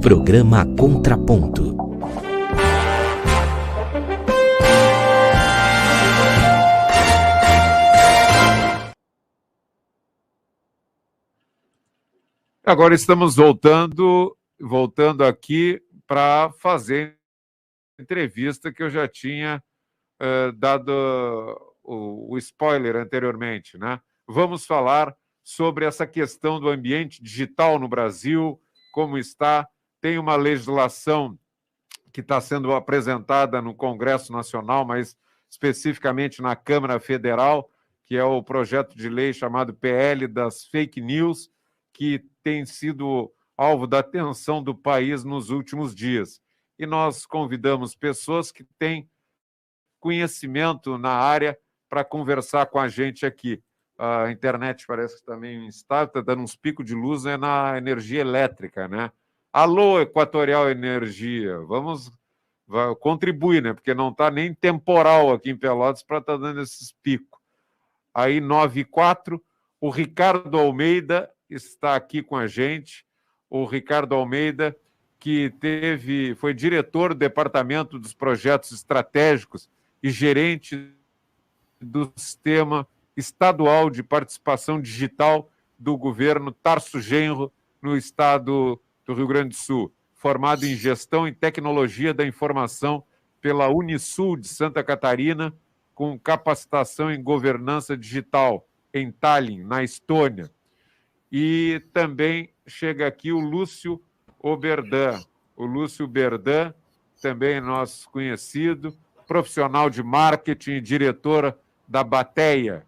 Programa Contraponto. Agora estamos voltando aqui para fazer a entrevista que eu já tinha dado o spoiler anteriormente, né? Vamos falar sobre essa questão do ambiente digital no Brasil, como está. Tem uma legislação que está sendo apresentada no Congresso Nacional, mas especificamente na Câmara Federal, que é o projeto de lei chamado PL das Fake News, que tem sido alvo da atenção do país nos últimos dias. E nós convidamos pessoas que têm conhecimento na área para conversar com a gente aqui. A internet parece que também está dando uns picos de luz na energia elétrica, né? Alô, Equatorial Energia, vamos contribuir, né? Porque não está nem temporal aqui em Pelotas para estar dando esses picos. Aí, 9:04, o Ricardo Almeida está aqui com a gente. O Ricardo Almeida, que foi diretor do Departamento dos Projetos Estratégicos e gerente do Sistema Estadual de Participação Digital do governo Tarso Genro, no estado do Rio Grande do Sul, formado em Gestão e Tecnologia da Informação pela Unisul de Santa Catarina, com capacitação em Governança Digital em Tallinn, na Estônia. E também chega aqui o Lúcio Oberdan. O Lúcio Berdan, também nosso conhecido, profissional de marketing e diretora da Bateia,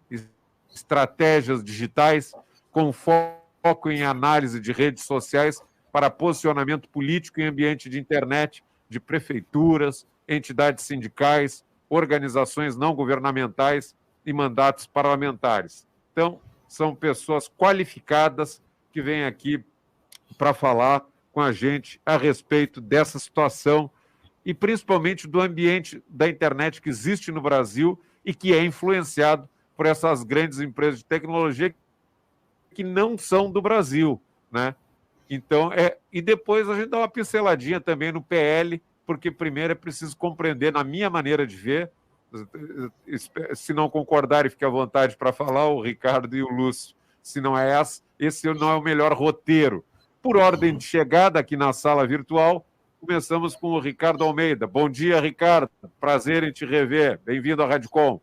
Estratégias Digitais, com foco em análise de redes sociais para posicionamento político em ambiente de internet, de prefeituras, entidades sindicais, organizações não governamentais e mandatos parlamentares. Então, são pessoas qualificadas que vêm aqui para falar com a gente a respeito dessa situação e principalmente do ambiente da internet que existe no Brasil e que é influenciado por essas grandes empresas de tecnologia que não são do Brasil, né? Então, e depois a gente dá uma pinceladinha também no PL, porque primeiro é preciso compreender, na minha maneira de ver, se não concordarem, fique à vontade para falar, o Ricardo e o Lúcio, se não é esse não é o melhor roteiro. Por ordem de chegada aqui na sala virtual, começamos com o Ricardo Almeida. Bom dia, Ricardo. Prazer em te rever. Bem-vindo à Radicom.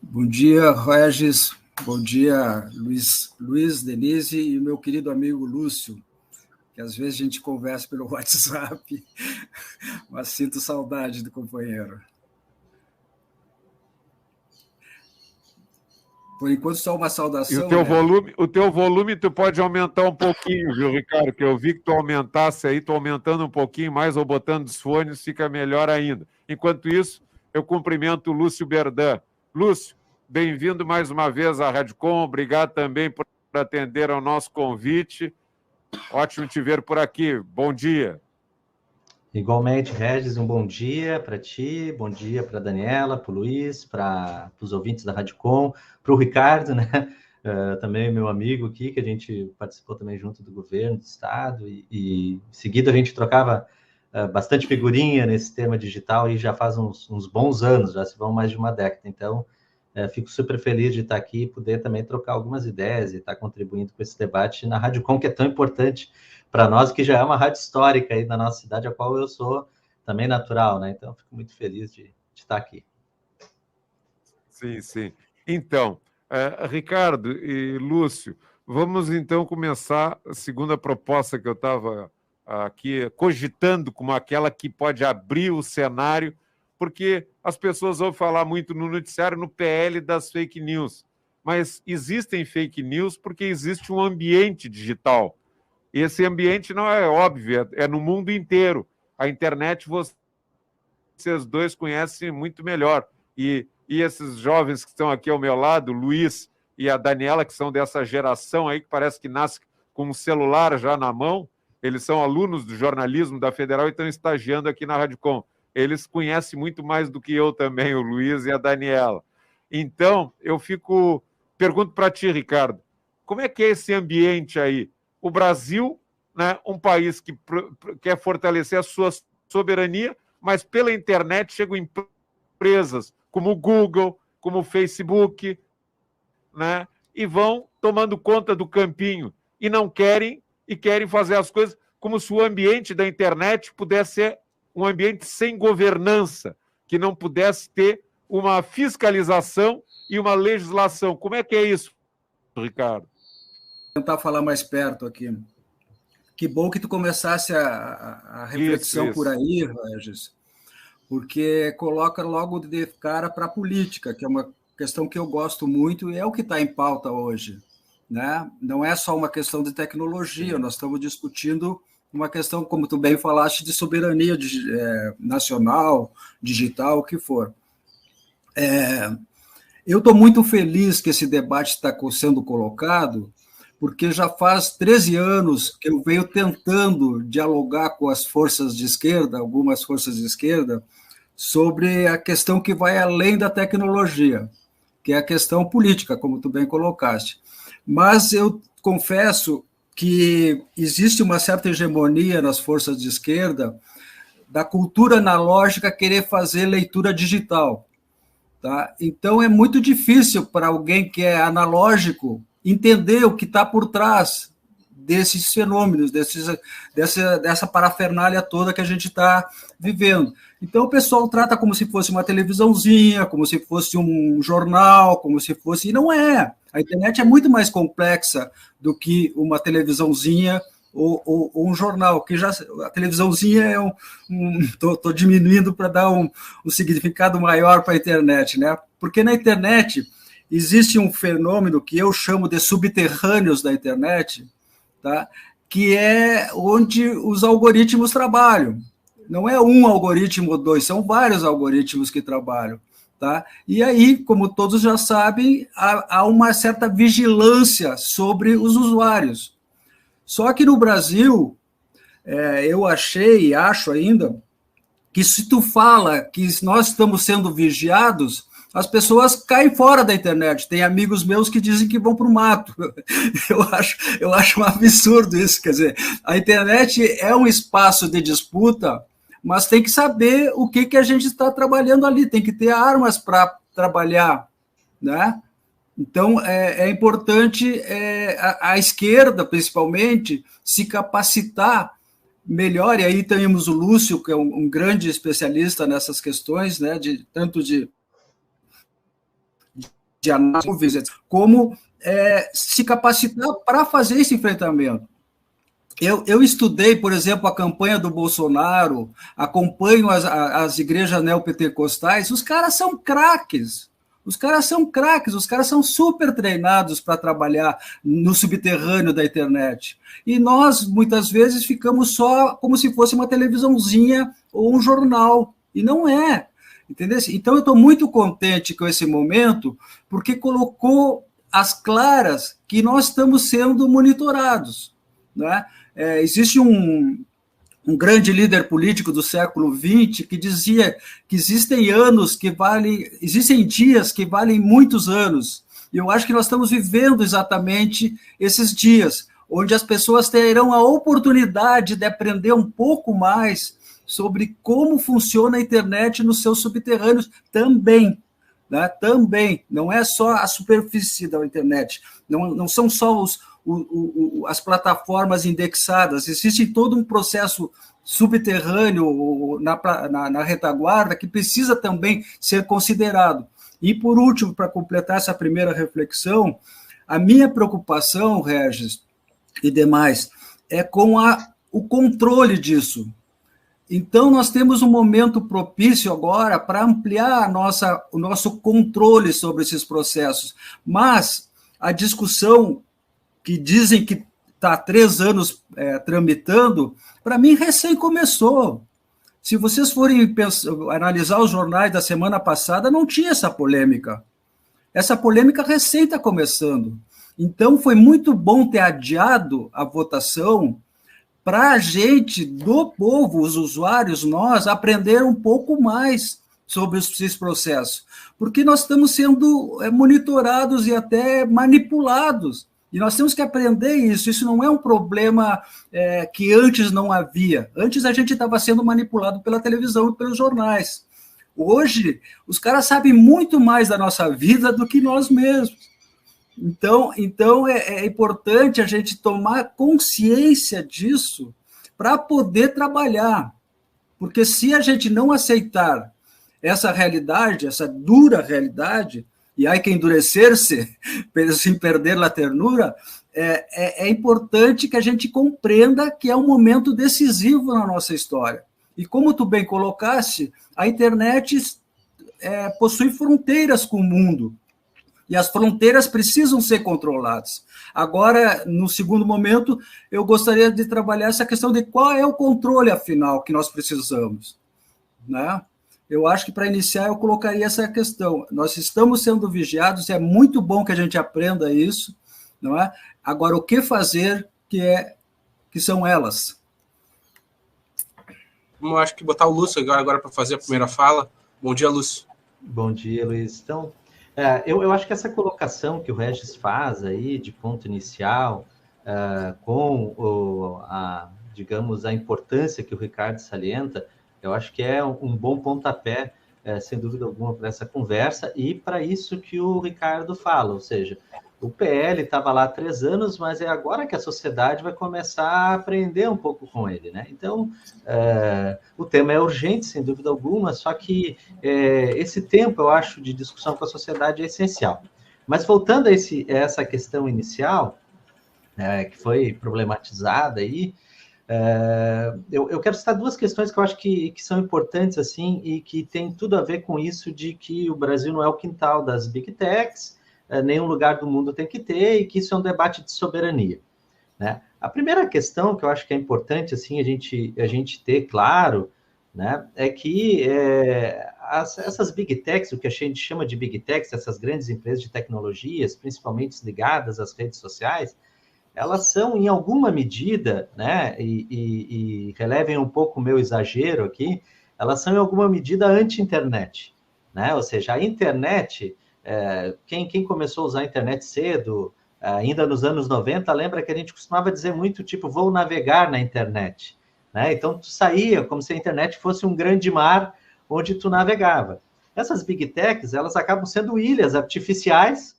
Bom dia, Regis. Bom dia, Luiz, Denise e o meu querido amigo Lúcio, que às vezes a gente conversa pelo WhatsApp, mas sinto saudade do companheiro. Por enquanto, só uma saudação. E o teu volume tu pode aumentar um pouquinho, viu, Ricardo? Que eu vi que tu aumentasse aí, tu aumentando um pouquinho mais ou botando os fones, fica melhor ainda. Enquanto isso, eu cumprimento o Lúcio Berdan. Lúcio, bem-vindo mais uma vez à Radicom, obrigado também por atender ao nosso convite. Ótimo te ver por aqui. Bom dia. Igualmente, Regis, um bom dia para ti, bom dia para a Daniela, para o Luiz, para os ouvintes da Radicom, para o Ricardo, né? Também meu amigo aqui, que a gente participou também junto do governo, do estado, e em seguida a gente trocava bastante figurinha nesse tema digital e já faz uns bons anos, já se vão mais de uma década. Então, fico super feliz de estar aqui e poder também trocar algumas ideias e estar contribuindo com esse debate na Radicom, que é tão importante para nós, que já é uma rádio histórica aí na nossa cidade, a qual eu sou também natural, né? Então, fico muito feliz de estar aqui. Sim, sim. Então, Ricardo e Lúcio, vamos então começar a segunda proposta que eu estava aqui cogitando como aquela que pode abrir o cenário, porque as pessoas ouvem falar muito no noticiário, no PL das fake news, mas existem fake news porque existe um ambiente digital. Esse ambiente não é óbvio, é no mundo inteiro. A internet vocês dois conhecem muito melhor. E esses jovens que estão aqui ao meu lado, o Luiz e a Daniela, que são dessa geração aí, que parece que nasce com um celular já na mão, eles são alunos do jornalismo da Federal e estão estagiando aqui na Radicom. Eles conhecem muito mais do que eu também, o Luiz e a Daniela. Então, pergunto para ti, Ricardo, como é que é esse ambiente aí? O Brasil, né, um país que quer fortalecer a sua soberania, mas pela internet chegam empresas como o Google, como o Facebook, né, e vão tomando conta do campinho e não querem, e querem fazer as coisas como se o ambiente da internet pudesse ser um ambiente sem governança, que não pudesse ter uma fiscalização e uma legislação. Como é que é isso, Ricardo? Vou tentar falar mais perto aqui. Que bom que tu começasse a reflexão Isso. Por aí, Regis, porque coloca logo de cara para a política, que é uma questão que eu gosto muito e é o que está em pauta hoje, né? Não é só uma questão de tecnologia, nós estamos discutindo uma questão, como tu bem falaste, de soberania nacional, digital, o que for. Eu estou muito feliz que esse debate está sendo colocado, porque já faz 13 anos que eu venho tentando dialogar com as forças de esquerda, algumas forças de esquerda, sobre a questão que vai além da tecnologia, que é a questão política, como tu bem colocaste. Mas eu confesso que existe uma certa hegemonia nas forças de esquerda da cultura analógica querer fazer leitura digital. Tá? Então, é muito difícil para alguém que é analógico entender o que está por trás desses fenômenos, dessa parafernália toda que a gente está vivendo. Então, o pessoal trata como se fosse uma televisãozinha, como se fosse um jornal, como se fosse... E não é. A internet é muito mais complexa do que uma televisãozinha ou um jornal, que já a televisãozinha é estou diminuindo para dar um significado maior para a internet, né? Porque na internet existe um fenômeno que eu chamo de subterrâneos da internet, tá? Que é onde os algoritmos trabalham. Não é um algoritmo ou dois, são vários algoritmos que trabalham. Tá? E aí, como todos já sabem, há uma certa vigilância sobre os usuários. Só que no Brasil, eu achei e acho ainda que se tu fala que nós estamos sendo vigiados, as pessoas caem fora da internet. Tem amigos meus que dizem que vão para o mato. Eu acho um absurdo isso. Quer dizer, a internet é um espaço de disputa, mas tem que saber o que a gente está trabalhando ali, tem que ter armas para trabalhar, né? Então, é importante a esquerda, principalmente, se capacitar melhor, e aí temos o Lúcio, que é um grande especialista nessas questões, né, tanto de análise, como se capacitar para fazer esse enfrentamento. Eu estudei, por exemplo, a campanha do Bolsonaro, acompanho as igrejas neopentecostais, os caras são craques, os caras são super treinados para trabalhar no subterrâneo da internet. E nós, muitas vezes, ficamos só como se fosse uma televisãozinha ou um jornal, e não é. Entendeu? Então, eu estou muito contente com esse momento, porque colocou às claras que nós estamos sendo monitorados, né? Existe um grande líder político do século XX que dizia que existem dias que valem muitos anos. E eu acho que nós estamos vivendo exatamente esses dias, onde as pessoas terão a oportunidade de aprender um pouco mais sobre como funciona a internet nos seus subterrâneos também. Né? Também, não é só a superfície da internet, não são só as plataformas indexadas, existe todo um processo subterrâneo na retaguarda que precisa também ser considerado. E, por último, para completar essa primeira reflexão, a minha preocupação, Regis, e demais, é com o controle disso. Então, nós temos um momento propício agora para ampliar o nosso controle sobre esses processos, mas a discussão que dizem que está há 3 anos tramitando, para mim, recém começou. Se vocês forem analisar os jornais da semana passada, não tinha essa polêmica. Essa polêmica recém está começando. Então, foi muito bom ter adiado a votação para a gente, do povo, os usuários, nós, aprender um pouco mais sobre esses processos. Porque nós estamos sendo monitorados e até manipulados E nós temos que aprender isso. Isso não é um problema que antes não havia. Antes a gente estava sendo manipulado pela televisão e pelos jornais. Hoje, os caras sabem muito mais da nossa vida do que nós mesmos. Então é importante a gente tomar consciência disso para poder trabalhar. Porque se a gente não aceitar essa realidade, essa dura realidade, e há que endurecer-se sem perder a ternura, é importante que a gente compreenda que é um momento decisivo na nossa história. E como tu bem colocaste, a internet possui fronteiras com o mundo, e as fronteiras precisam ser controladas. Agora, no segundo momento, eu gostaria de trabalhar essa questão de qual é o controle, afinal, que nós precisamos, né? Eu acho que, para iniciar, eu colocaria essa questão. Nós estamos sendo vigiados, é muito bom que a gente aprenda isso, não é? Agora, o que fazer que são elas? Eu acho que botar o Lúcio agora para fazer a primeira fala. Bom dia, Lúcio. Bom dia, Luiz. Então, eu acho que essa colocação que o Regis faz aí, de ponto inicial, com digamos, a importância que o Ricardo salienta, eu acho que é um bom pontapé, sem dúvida alguma, para essa conversa e para isso que o Ricardo fala, ou seja, o PL estava lá há 3 anos, mas é agora que a sociedade vai começar a aprender um pouco com ele, né? Então, o tema é urgente, sem dúvida alguma, só que esse tempo, eu acho, de discussão com a sociedade é essencial. Mas voltando a essa questão inicial, que foi problematizada aí, eu quero citar 2 questões que eu acho que são importantes, assim, e que tem tudo a ver com isso de que o Brasil não é o quintal das Big Techs, nenhum lugar do mundo tem que ter, e que isso é um debate de soberania, né? A primeira questão que eu acho que é importante, assim, a gente ter claro, né, é que essas Big Techs, o que a gente chama de Big Techs, essas grandes empresas de tecnologias, principalmente ligadas às redes sociais, elas são, em alguma medida, né, e relevem um pouco o meu exagero aqui, elas são, em alguma medida, anti-internet, né? Ou seja, a internet, quem começou a usar a internet cedo, ainda nos anos 90, lembra que a gente costumava dizer muito, tipo, vou navegar na internet, né? Então, tu saía como se a internet fosse um grande mar onde tu navegava. Essas Big Techs, elas acabam sendo ilhas artificiais,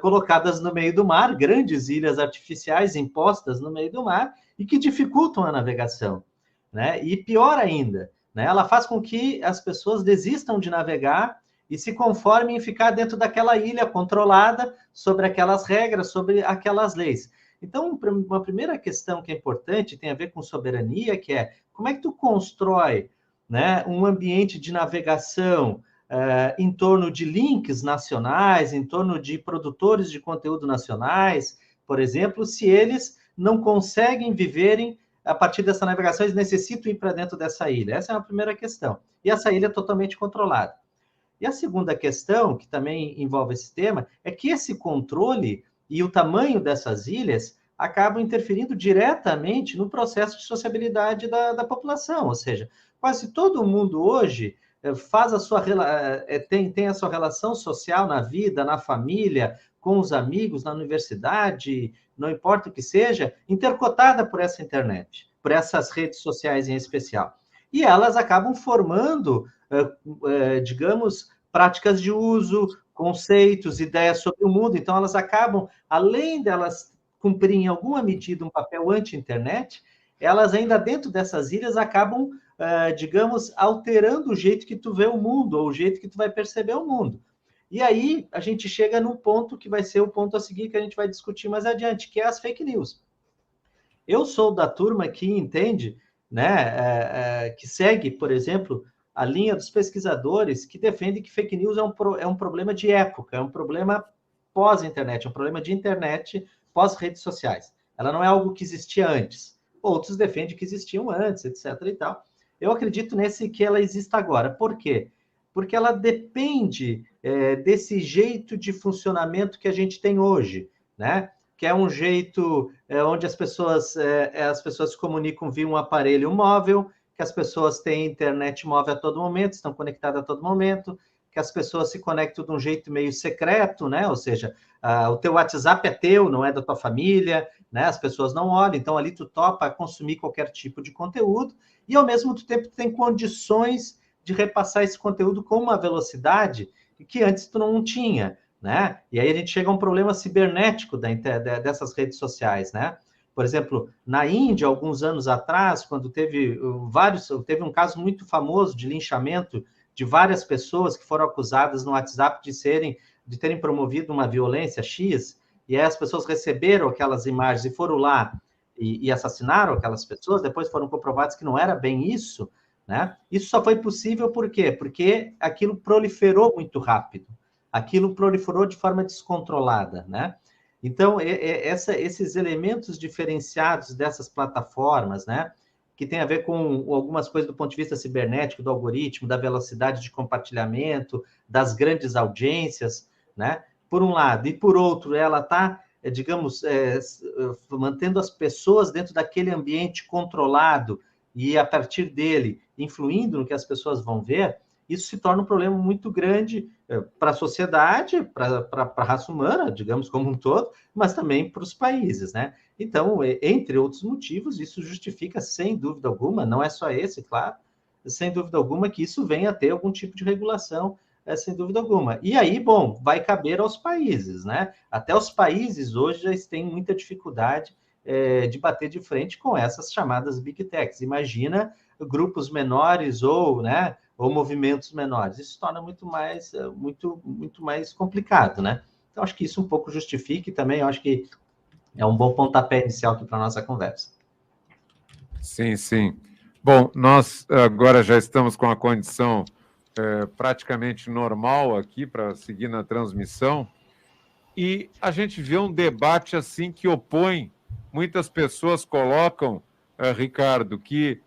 colocadas no meio do mar, grandes ilhas artificiais impostas no meio do mar, e que dificultam a navegação, né? E pior ainda, né, ela faz com que as pessoas desistam de navegar e se conformem em ficar dentro daquela ilha controlada sobre aquelas regras, sobre aquelas leis. Então, uma primeira questão que é importante tem a ver com soberania, que é como é que tu constrói, né, um ambiente de navegação em torno de links nacionais, em torno de produtores de conteúdo nacionais, por exemplo, se eles não conseguem viverem a partir dessa navegação, eles necessitam ir para dentro dessa ilha. Essa é uma primeira questão. E essa ilha é totalmente controlada. E a segunda questão, que também envolve esse tema, é que esse controle e o tamanho dessas ilhas acabam interferindo diretamente no processo de sociabilidade da população. Ou seja, quase todo mundo hoje faz tem a sua relação social na vida, na família, com os amigos, na universidade, não importa o que seja, intercotada por essa internet, por essas redes sociais em especial. E elas acabam formando, digamos, práticas de uso, conceitos, ideias sobre o mundo. Então, elas acabam, além delas cumprirem em alguma medida um papel anti-internet, elas ainda dentro dessas ilhas acabam, digamos, alterando o jeito que tu vê o mundo, ou o jeito que tu vai perceber o mundo. E aí, a gente chega num ponto que vai ser o ponto a seguir, que a gente vai discutir mais adiante, que é as fake news. Eu sou da turma que entende, né, que segue, por exemplo, a linha dos pesquisadores que defendem que fake news é um problema de época, é um problema pós-internet, é um problema de internet pós-redes sociais. Ela não é algo que existia antes. Outros defendem que existiam antes, etc. e tal. Eu acredito que ela exista agora. Por quê? Porque ela depende desse jeito de funcionamento que a gente tem hoje, né? Que é um jeito onde as pessoas se comunicam via um aparelho móvel, que as pessoas têm internet móvel a todo momento, estão conectadas a todo momento, que as pessoas se conectam de um jeito meio secreto, né? Ou seja, o teu WhatsApp é teu, não é da tua família, né? As pessoas não olham, então ali tu topa consumir qualquer tipo de conteúdo e, ao mesmo tempo, tu tem condições de repassar esse conteúdo com uma velocidade que antes tu não tinha, né? E aí a gente chega a um problema cibernético dessas redes sociais, né? Por exemplo, na Índia, alguns anos atrás, quando teve um caso muito famoso de linchamento de várias pessoas que foram acusadas no WhatsApp de terem promovido uma violência X, e aí as pessoas receberam aquelas imagens e foram lá e assassinaram aquelas pessoas, depois foram comprovados que não era bem isso, né? Isso só foi possível por quê? Porque aquilo proliferou muito rápido, aquilo proliferou de forma descontrolada, né? Então, esses elementos diferenciados dessas plataformas, né, que tem a ver com algumas coisas do ponto de vista cibernético, do algoritmo, da velocidade de compartilhamento, das grandes audiências, né, por um lado, e por outro, ela está, digamos, mantendo as pessoas dentro daquele ambiente controlado e, a partir dele, influindo no que as pessoas vão ver. Isso se torna um problema muito grande para a sociedade, para a raça humana, digamos, como um todo, mas também para os países, né? Então, entre outros motivos, isso justifica, sem dúvida alguma, não é só esse, claro, sem dúvida alguma, que isso venha a ter algum tipo de regulação, sem dúvida alguma. E aí, bom, vai caber aos países, né? Até os países hoje já têm muita dificuldade de bater de frente com essas chamadas Big Techs. Imagina grupos menores ou movimentos menores. Isso torna muito mais complicado, né? Então, acho que isso um pouco justifica e também eu acho que é um bom pontapé inicial aqui para a nossa conversa. Sim, sim. Bom, nós agora já estamos com a condição praticamente normal aqui para seguir na transmissão e a gente vê um debate assim que opõe. Muitas pessoas colocam, Ricardo, que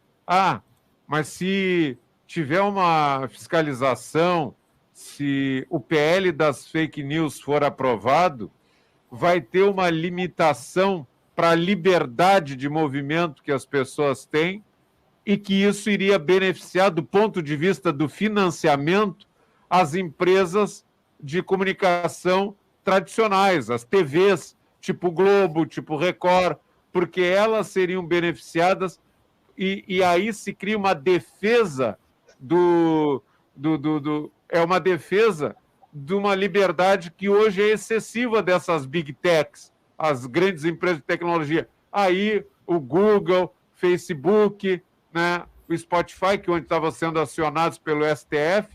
mas se tiver uma fiscalização, se o PL das fake news for aprovado, vai ter uma limitação para a liberdade de movimento que as pessoas têm e que isso iria beneficiar, do ponto de vista do financiamento, as empresas de comunicação tradicionais, as TVs, tipo Globo, tipo Record, porque elas seriam beneficiadas e aí se cria uma defesa uma defesa de uma liberdade que hoje é excessiva dessas big techs, as grandes empresas de tecnologia. Aí o Google, Facebook, né, o Spotify, que onde estavam sendo acionados pelo STF,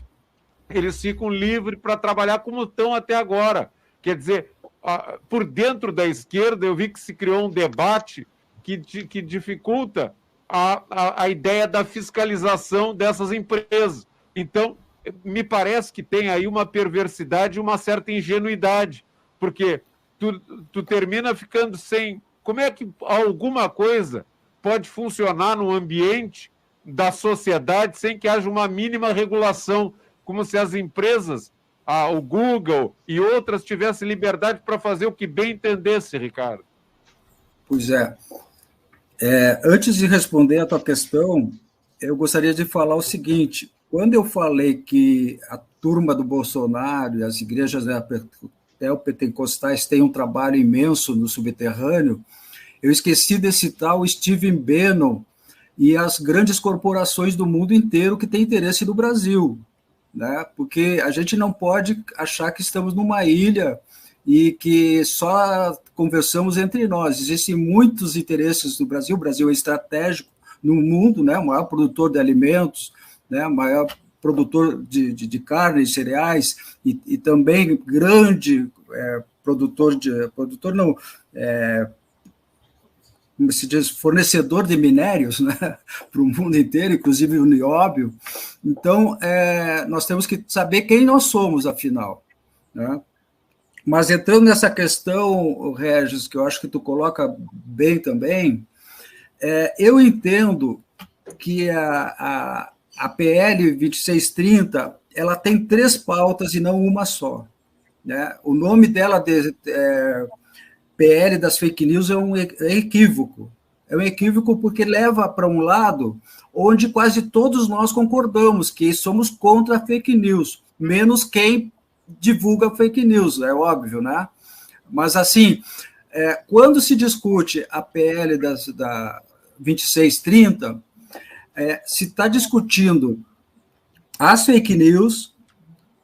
eles ficam livres para trabalhar como estão até agora. Quer dizer, por dentro da esquerda, eu vi que se criou um debate que dificulta a ideia da fiscalização dessas empresas. Então, me parece que tem aí uma perversidade e uma certa ingenuidade, porque tu termina ficando sem... Como é que alguma coisa pode funcionar no ambiente da sociedade sem que haja uma mínima regulação, como se as empresas, o Google e outras, tivessem liberdade para fazer o que bem entendesse, Ricardo? Pois é. Antes de responder a tua questão, eu gostaria de falar o seguinte: quando eu falei que a turma do Bolsonaro e as igrejas neopentecostais têm um trabalho imenso no subterrâneo, eu esqueci de citar o Stephen Bannon e as grandes corporações do mundo inteiro que têm interesse no Brasil, né? Porque a gente não pode achar que estamos numa ilha e que só conversamos entre nós. Existem muitos interesses no Brasil. O Brasil é estratégico no mundo, né? O maior produtor de alimentos, né? O maior produtor de carne e cereais e também grande como se diz, fornecedor de minérios, né, para o mundo inteiro, inclusive o nióbio. Então, nós temos que saber quem nós somos, afinal, né? Mas entrando nessa questão, Regis, que eu acho que tu coloca bem também, eu entendo que a PL 2630 ela tem 3 pautas e não uma só, né? O nome dela PL das fake news é um equívoco. É um equívoco porque leva para um lado onde quase todos nós concordamos, que somos contra a fake news. menos quem divulga fake news, é óbvio, né? Mas, assim, quando se discute a PL da 2630, se está discutindo as fake news,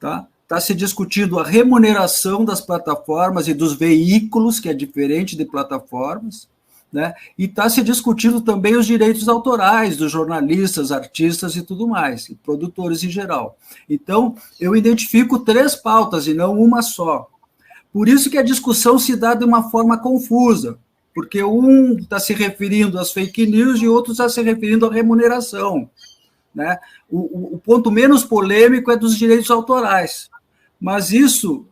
tá? Está se discutindo a remuneração das plataformas e dos veículos, que é diferente de plataformas, né? E está se discutindo também os direitos autorais dos jornalistas, artistas e tudo mais, e produtores em geral. Então, eu identifico 3 pautas e não uma só. Por isso que a discussão se dá de uma forma confusa, porque um está se referindo às fake news e outro está se referindo à remuneração, né? O ponto menos polêmico é dos direitos autorais, mas isso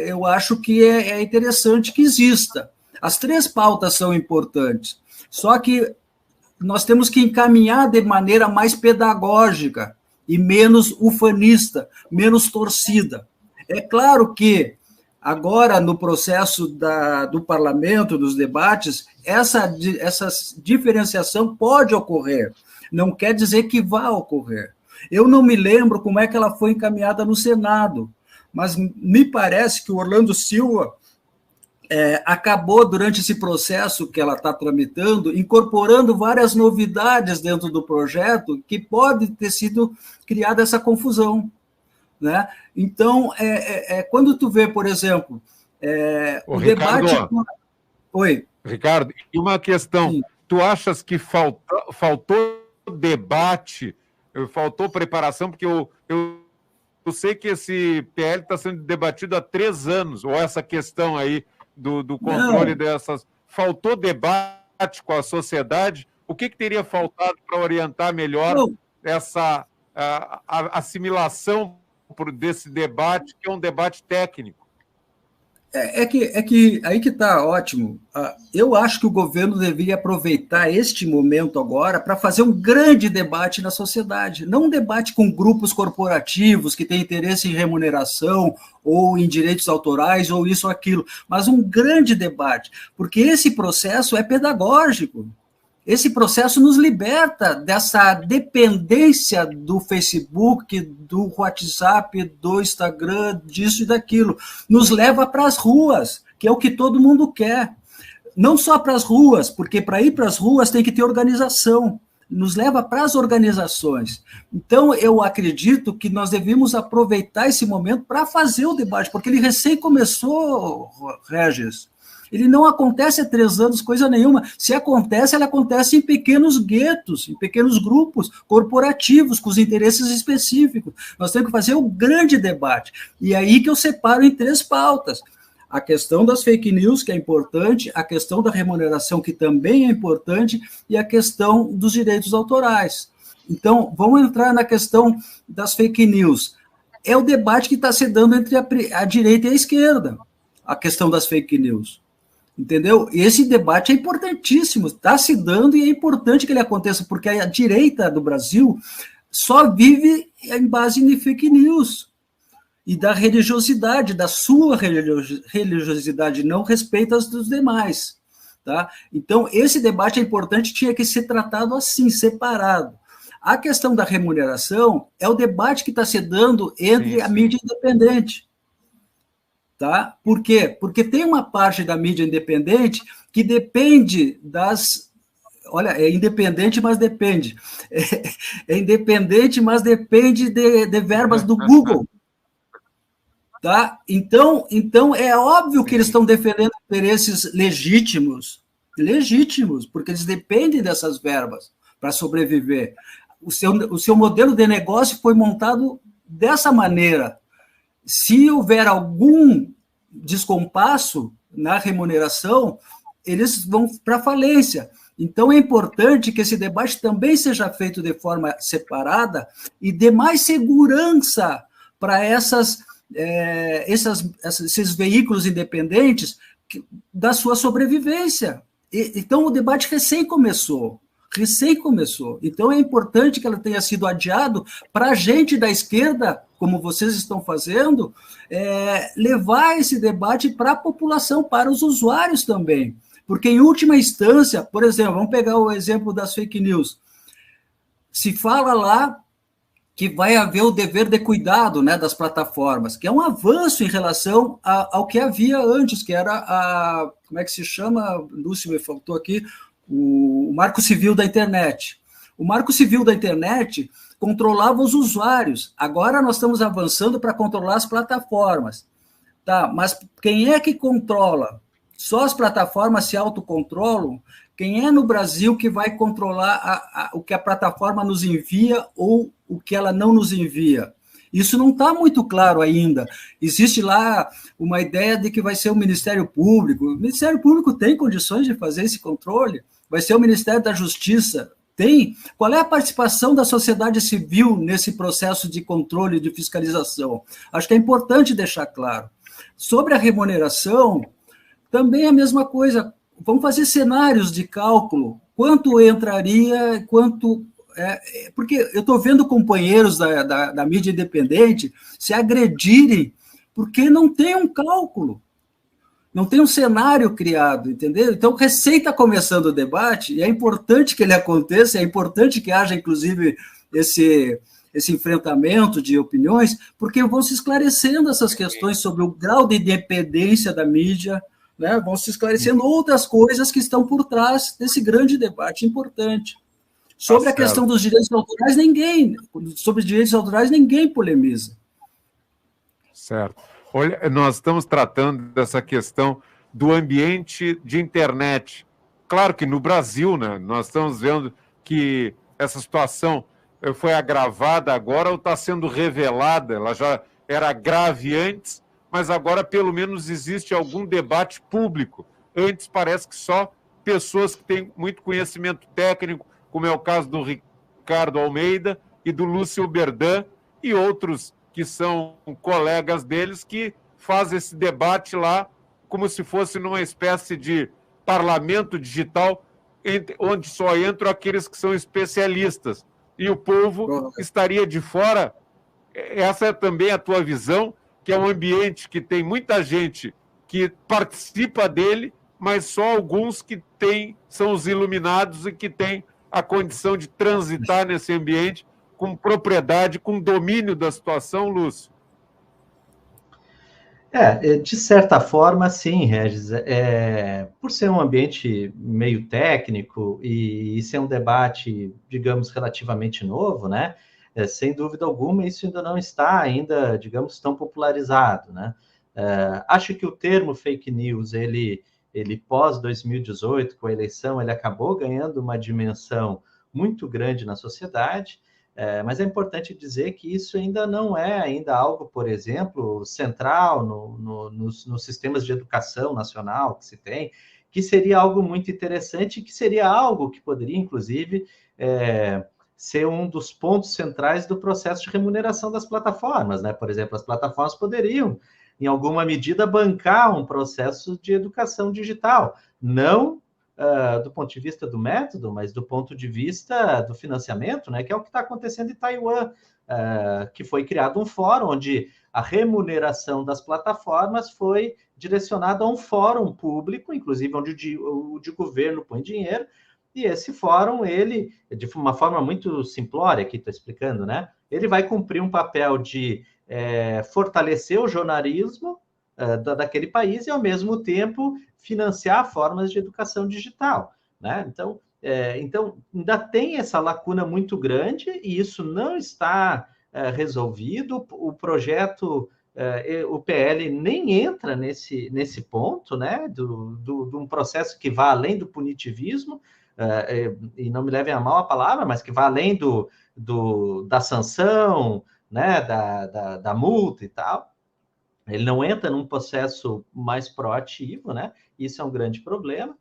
eu acho que é interessante que exista. As 3 pautas são importantes, só que nós temos que encaminhar de maneira mais pedagógica e menos ufanista, menos torcida. É claro que agora, no processo do parlamento, dos debates, essa diferenciação pode ocorrer, não quer dizer que vá ocorrer. Eu não me lembro como é que ela foi encaminhada no Senado, mas me parece que o Orlando Silva acabou, durante esse processo que ela está tramitando, incorporando várias novidades dentro do projeto que pode ter sido criada essa confusão, né? Então, quando tu vê, por exemplo, o Ricardo, debate... Oi. Ricardo, e uma questão, Sim. Tu achas que faltou debate, faltou preparação, porque eu sei que esse PL está sendo debatido há 3 anos, ou essa questão aí do controle dessas... Faltou debate com a sociedade? O que teria faltado para orientar melhor essa assimilação desse debate, que é um debate técnico? É que aí que está ótimo. Eu acho que o governo deveria aproveitar este momento agora para fazer um grande debate na sociedade, não um debate com grupos corporativos que têm interesse em remuneração ou em direitos autorais ou isso ou aquilo, mas um grande debate, porque esse processo é pedagógico. Esse processo nos liberta dessa dependência do Facebook, do WhatsApp, do Instagram, disso e daquilo. Nos leva para as ruas, que é o que todo mundo quer. Não só para as ruas, porque para ir para as ruas tem que ter organização. Nos leva para as organizações. Então, eu acredito que nós devemos aproveitar esse momento para fazer o debate, porque ele recém começou, Regis. Ele não acontece há 3 anos, coisa nenhuma. Se acontece, ele acontece em pequenos guetos, em pequenos grupos corporativos, com os interesses específicos. Nós temos que fazer um grande debate. E é aí que eu separo em 3 pautas. A questão das fake news, que é importante, a questão da remuneração, que também é importante, e a questão dos direitos autorais. Então, vamos entrar na questão das fake news. É o debate que está se dando entre a direita e a esquerda, a questão das fake news. Entendeu? Esse debate é importantíssimo, está se dando e é importante que ele aconteça, porque a direita do Brasil só vive em base de fake news e da religiosidade, da sua religiosidade, não respeita as dos demais. Tá? Então, esse debate é importante, tinha que ser tratado assim, separado. A questão da remuneração é o debate que está se dando entre a mídia independente. Tá? Por quê? Porque tem uma parte da mídia independente que depende das... Olha, é independente, mas depende. É independente, mas depende de verbas do Google. Tá? Então, é óbvio que eles estão defendendo interesses legítimos, porque eles dependem dessas verbas para sobreviver. O seu modelo de negócio foi montado dessa maneira. Se houver algum descompasso na remuneração, eles vão para a falência. Então, é importante que esse debate também seja feito de forma separada e dê mais segurança para esses veículos independentes da sua sobrevivência. Então, o debate recém começou. Então, é importante que ela tenha sido adiado para a gente da esquerda, como vocês estão fazendo, levar esse debate para a população, para os usuários também. Porque, em última instância, por exemplo, vamos pegar o exemplo das fake news. Se fala lá que vai haver o dever de cuidado, né, das plataformas, que é um avanço em relação ao que havia antes, que era como é que se chama, Lúcio, me faltou aqui, o Marco Civil da Internet. O Marco Civil da Internet controlava os usuários, agora nós estamos avançando para controlar as plataformas. Tá, mas quem é que controla? Só as plataformas se autocontrolam? Quem é no Brasil que vai controlar o que a plataforma nos envia ou o que ela não nos envia? Isso não está muito claro ainda. Existe lá uma ideia de que vai ser o Ministério Público. O Ministério Público tem condições de fazer esse controle? Vai ser o Ministério da Justiça? Tem? Qual é a participação da sociedade civil nesse processo de controle e de fiscalização? Acho que é importante deixar claro. Sobre a remuneração, também é a mesma coisa. Vamos fazer cenários de cálculo. Quanto entraria, quanto... porque eu estou vendo companheiros da mídia independente se agredirem porque não tem um cálculo, não tem um cenário criado, entendeu? Então, recém está começando o debate, e é importante que ele aconteça, é importante que haja, inclusive, esse enfrentamento de opiniões, porque vão se esclarecendo essas questões sobre o grau de independência da mídia, né? Vão se esclarecendo outras coisas que estão por trás desse grande debate importante. Sobre a questão dos direitos autorais, ninguém polemiza. Certo. Olha, nós estamos tratando dessa questão do ambiente de internet. Claro que no Brasil, né, nós estamos vendo que essa situação foi agravada agora ou está sendo revelada. Ela já era grave antes, mas agora pelo menos existe algum debate público. Antes parece que só pessoas que têm muito conhecimento técnico, como é o caso do Ricardo Almeida e do Lúcio Berdan e outros que são colegas deles que fazem esse debate lá como se fosse numa espécie de parlamento digital onde só entram aqueles que são especialistas e o povo estaria de fora. Essa é também a tua visão, que é um ambiente que tem muita gente que participa dele, mas só alguns que são os iluminados e que têm a condição de transitar nesse ambiente com propriedade, com domínio da situação, Lúcio? De certa forma, sim, Regis. Por ser um ambiente meio técnico e ser um debate, digamos, relativamente novo, né? Sem dúvida alguma, isso ainda não está, digamos, tão popularizado, né? Acho que o termo fake news, ele pós-2018, com a eleição, ele acabou ganhando uma dimensão muito grande na sociedade, mas é importante dizer que isso ainda não é algo, por exemplo, central nos sistemas de educação nacional que se tem, que seria algo muito interessante, que seria algo que poderia, inclusive, ser um dos pontos centrais do processo de remuneração das plataformas, né? Por exemplo, as plataformas poderiam, em alguma medida, bancar um processo de educação digital, não do ponto de vista do método, mas do ponto de vista do financiamento, né, que é o que está acontecendo em Taiwan, que foi criado um fórum onde a remuneração das plataformas foi direcionada a um fórum público, inclusive onde o governo põe dinheiro, e esse fórum, ele, de uma forma muito simplória, aqui estou explicando, né, ele vai cumprir um papel de fortalecer o jornalismo daquele país e, ao mesmo tempo, financiar formas de educação digital, né? Então, ainda tem essa lacuna muito grande e isso não está resolvido. O projeto, o PL nem entra nesse ponto, né? De um processo que vá além do punitivismo, e não me levem a mal a palavra, mas que vá além da sanção, né? Da multa e tal. Ele não entra num processo mais proativo, né? Isso é um grande problema.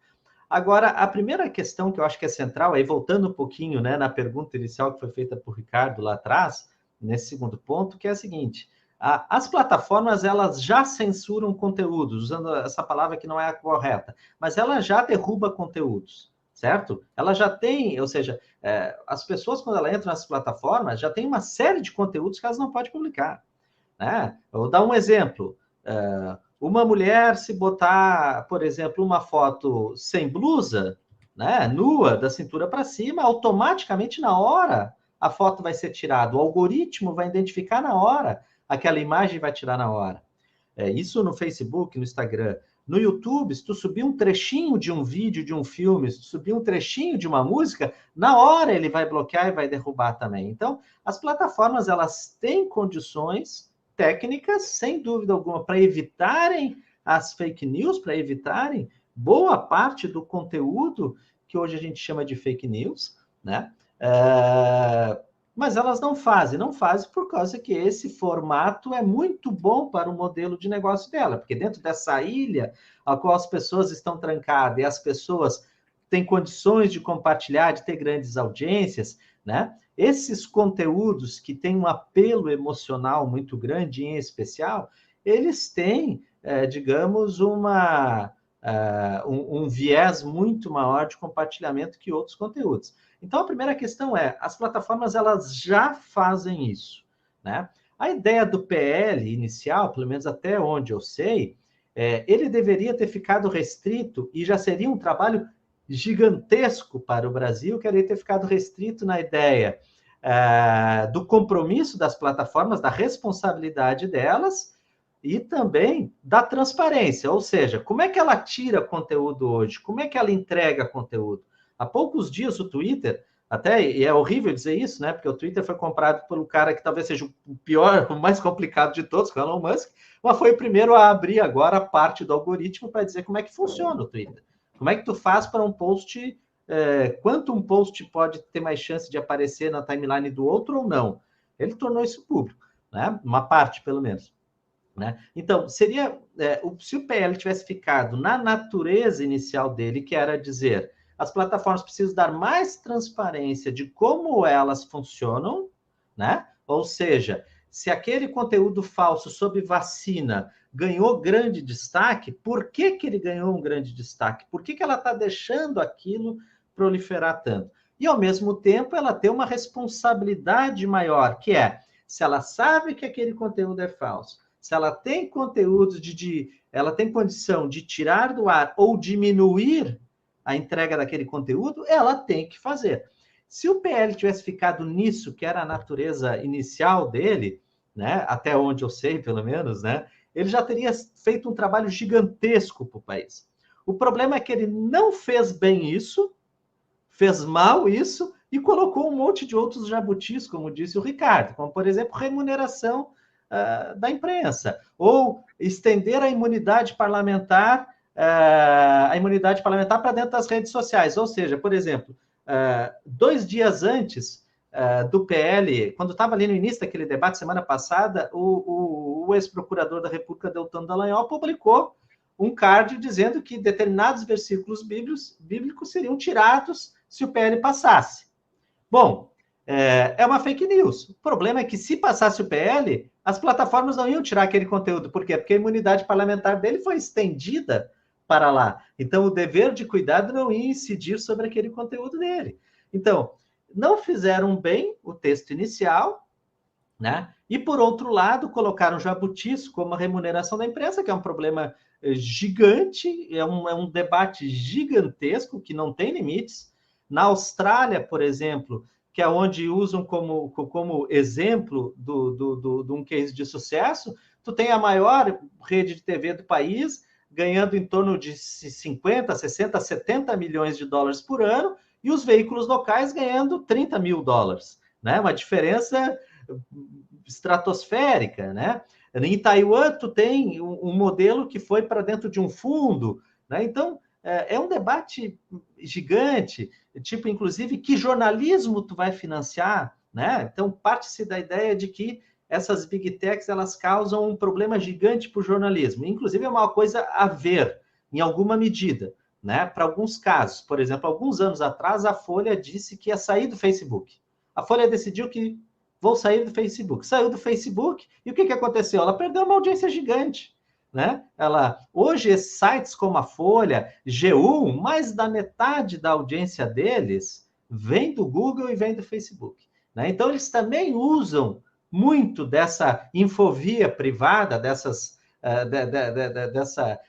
Agora, a primeira questão que eu acho que é central, aí voltando um pouquinho, né, na pergunta inicial que foi feita por Ricardo lá atrás, nesse segundo ponto, que é a seguinte: as plataformas, elas já censuram conteúdos, usando essa palavra que não é a correta, mas ela já derruba conteúdos, certo? Ela já tem, ou seja, as pessoas, quando elas entram nessas plataformas, já tem uma série de conteúdos que elas não podem publicar. Né? Eu vou dar um exemplo. Uma mulher, se botar, por exemplo, uma foto sem blusa, né, nua, da cintura para cima, automaticamente, na hora, a foto vai ser tirada. O algoritmo vai identificar na hora aquela imagem e vai tirar na hora. Isso no Facebook, no Instagram. No YouTube, se tu subir um trechinho de um vídeo, de um filme, se tu subir um trechinho de uma música, na hora ele vai bloquear e vai derrubar também. Então, as plataformas, elas têm condições técnicas, sem dúvida alguma, para evitarem as fake news, para evitarem boa parte do conteúdo que hoje a gente chama de fake news, né? Mas elas não fazem por causa que esse formato é muito bom para o modelo de negócio dela, porque dentro dessa ilha a qual as pessoas estão trancadas e as pessoas têm condições de compartilhar, de ter grandes audiências, né? Esses conteúdos que têm um apelo emocional muito grande, em especial, eles têm, digamos, um viés muito maior de compartilhamento que outros conteúdos. Então, a primeira questão é, as plataformas, elas já fazem isso, né? A ideia do PL inicial, pelo menos até onde eu sei, ele deveria ter ficado restrito, e já seria um trabalho gigantesco para o Brasil, que ele ter ficado restrito na ideia do compromisso das plataformas, da responsabilidade delas, e também da transparência, ou seja, como é que ela tira conteúdo hoje? Como é que ela entrega conteúdo? Há poucos dias o Twitter, e é horrível dizer isso, né? Porque o Twitter foi comprado pelo cara que talvez seja o pior, o mais complicado de todos, que é o Elon Musk, mas foi o primeiro a abrir agora a parte do algoritmo para dizer como é que funciona o Twitter. Como é que tu faz para um post, quanto um post pode ter mais chance de aparecer na timeline do outro ou não? Ele tornou isso público, né? Uma parte, pelo menos. Né? Então, seria, se o PL tivesse ficado na natureza inicial dele, que era dizer, as plataformas precisam dar mais transparência de como elas funcionam, né? Ou seja, se aquele conteúdo falso sobre vacina ganhou grande destaque, por que ele ganhou um grande destaque? Por que ela está deixando aquilo proliferar tanto? E, ao mesmo tempo, ela tem uma responsabilidade maior, que é, se ela sabe que aquele conteúdo é falso, se ela tem conteúdo ela tem condição de tirar do ar ou diminuir a entrega daquele conteúdo, ela tem que fazer. Se o PL tivesse ficado nisso, que era a natureza inicial dele, né, até onde eu sei, pelo menos, né, ele já teria feito um trabalho gigantesco para o país. O problema é que ele não fez bem isso, fez mal isso, e colocou um monte de outros jabutis, como disse o Ricardo, como, por exemplo, remuneração da imprensa, ou estender a imunidade parlamentar para dentro das redes sociais. Ou seja, por exemplo, 2 dias antes do PL, quando estava ali no início daquele debate, semana passada, o ex-procurador da República, Deltan Dallagnol, publicou um card dizendo que determinados versículos bíblicos seriam tirados se o PL passasse. Bom, é uma fake news. O problema é que, se passasse o PL, as plataformas não iam tirar aquele conteúdo. Por quê? Porque a imunidade parlamentar dele foi estendida para lá. Então, o dever de cuidado não ia incidir sobre aquele conteúdo dele. Então, não fizeram bem o texto inicial, né? E, por outro lado, colocaram jabutis como a remuneração da imprensa, que é um problema gigante, é um debate gigantesco que não tem limites. Na Austrália, por exemplo, que é onde usam como exemplo de um case de sucesso, tu tem a maior rede de TV do país, ganhando em torno de 50, 60, 70 milhões de dólares por ano, e os veículos locais ganhando 30 mil dólares, né? Uma diferença estratosférica, né? Em Taiwan, tu tem um modelo que foi para dentro de um fundo, né? Então, é um debate gigante, tipo, inclusive, que jornalismo tu vai financiar, né? Então, parte-se da ideia de que essas big techs, elas causam um problema gigante para o jornalismo. Inclusive, é uma coisa a ver, em alguma medida, né? Para alguns casos. Por exemplo, alguns anos atrás, a Folha disse que ia sair do Facebook. A Folha decidiu que vou sair do Facebook. Saiu do Facebook, e o que aconteceu? Ela perdeu uma audiência gigante, né? Hoje, sites como a Folha, G1, mais da metade da audiência deles vem do Google e vem do Facebook, né? Então, eles também usam muito dessa infovia privada,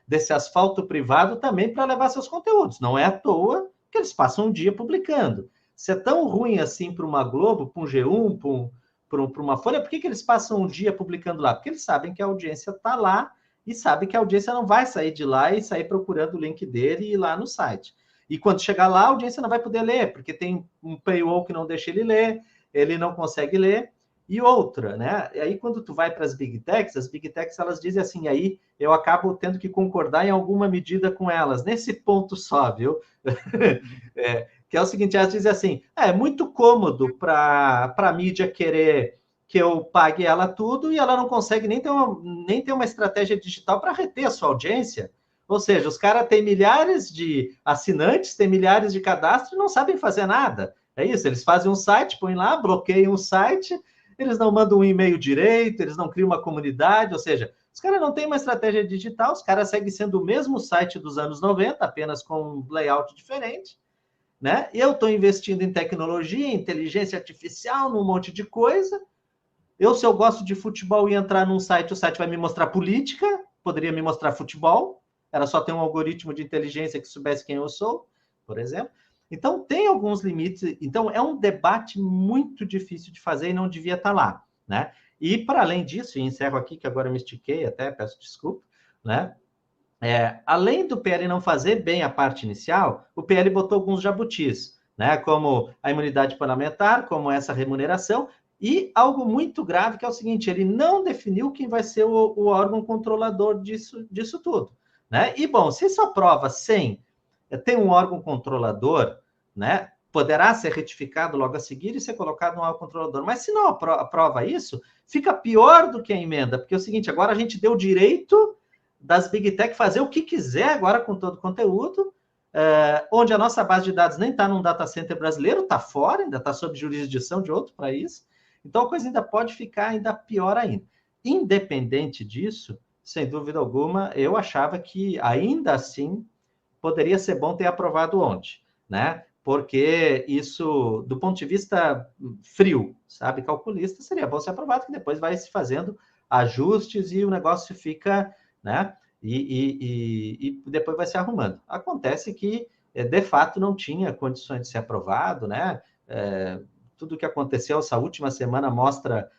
desse asfalto privado também para levar seus conteúdos. Não é à toa que eles passam um dia publicando. Se é tão ruim assim para uma Globo, para um G1, para uma Folha, por que eles passam um dia publicando lá? Porque eles sabem que a audiência está lá e sabem que a audiência não vai sair de lá e sair procurando o link dele e ir lá no site. E quando chegar lá, a audiência não vai poder ler, porque tem um paywall que não deixa ele ler, ele não consegue ler. E outra, né? E aí, quando tu vai para as Big Techs, elas dizem assim, aí eu acabo tendo que concordar em alguma medida com elas, nesse ponto só, viu? Que é o seguinte, elas dizem assim, é muito cômodo para a mídia querer que eu pague ela tudo e ela não consegue nem ter uma estratégia digital para reter a sua audiência. Ou seja, os caras têm milhares de assinantes, têm milhares de cadastros e não sabem fazer nada. É isso, eles fazem um site, põem lá, bloqueiam o site, eles não mandam um e-mail direito, eles não criam uma comunidade, ou seja, os caras não têm uma estratégia digital, os caras seguem sendo o mesmo site dos anos 90, apenas com um layout diferente, né? Eu estou investindo em tecnologia, em inteligência artificial, num monte de coisa. Se eu gosto de futebol e entrar num site, o site vai me mostrar política, poderia me mostrar futebol, era só ter um algoritmo de inteligência que soubesse quem eu sou, por exemplo. Então, tem alguns limites. Então, é um debate muito difícil de fazer e não devia estar lá, né? E, para além disso, e encerro aqui, que agora eu me estiquei até, peço desculpa, né? Além do PL não fazer bem a parte inicial, o PL botou alguns jabutis, né? Como a imunidade parlamentar, como essa remuneração, e algo muito grave, que é o seguinte, ele não definiu quem vai ser o órgão controlador disso tudo, né? E, bom, se isso aprova sem ter um órgão controlador, né, poderá ser retificado logo a seguir e ser colocado um órgão controlador. Mas se não aprova isso, fica pior do que a emenda, porque é o seguinte, agora a gente deu o direito das Big Tech fazer o que quiser agora com todo o conteúdo, onde a nossa base de dados nem está num data center brasileiro, está fora, ainda está sob jurisdição de outro país. Então a coisa ainda pode ficar ainda pior ainda. Independente disso, sem dúvida alguma, eu achava que ainda assim poderia ser bom ter aprovado ontem, né? Porque isso, do ponto de vista frio, sabe, calculista, seria bom ser aprovado, que depois vai se fazendo ajustes e o negócio fica, né? E depois vai se arrumando. Acontece que, de fato, não tinha condições de ser aprovado, né? Tudo o que aconteceu essa última semana mostra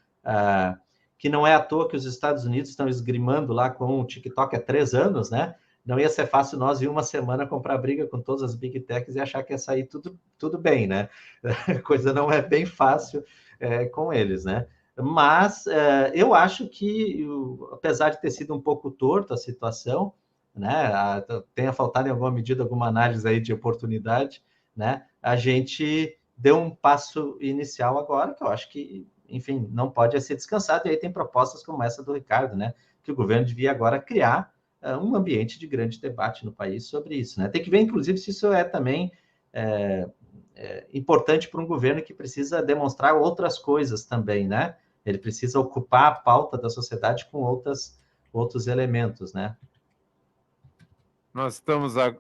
que não é à toa que os Estados Unidos estão esgrimando lá com o TikTok há 3 anos, né? Não ia ser fácil nós, em uma semana, comprar briga com todas as Big Techs e achar que ia sair tudo bem, né? A coisa não é bem fácil com eles, né? Mas eu acho que, apesar de ter sido um pouco torto a situação, né? Tenha faltado em alguma medida alguma análise aí de oportunidade, né? A gente deu um passo inicial agora, que eu acho que, enfim, não pode ser descansado. E aí tem propostas como essa do Ricardo, né? Que o governo devia agora criar um ambiente de grande debate no país sobre isso, né? Tem que ver, inclusive, se isso é também importante para um governo que precisa demonstrar outras coisas também, né? Ele precisa ocupar a pauta da sociedade com outros elementos, né? Nós estamos a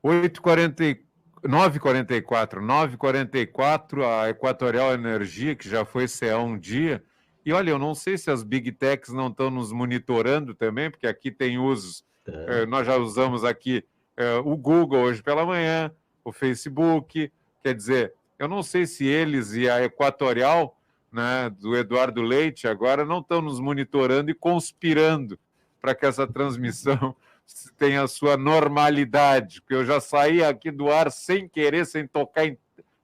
9h44, a Equatorial Energia, que já foi CEA um dia. E olha, eu não sei se as Big Techs não estão nos monitorando também, porque aqui tem usos. Nós já usamos aqui o Google hoje pela manhã, o Facebook. Quer dizer, eu não sei se eles e a Equatorial, né, do Eduardo Leite, agora não estão nos monitorando e conspirando para que essa transmissão tenha a sua normalidade, porque eu já saí aqui do ar sem querer, sem tocar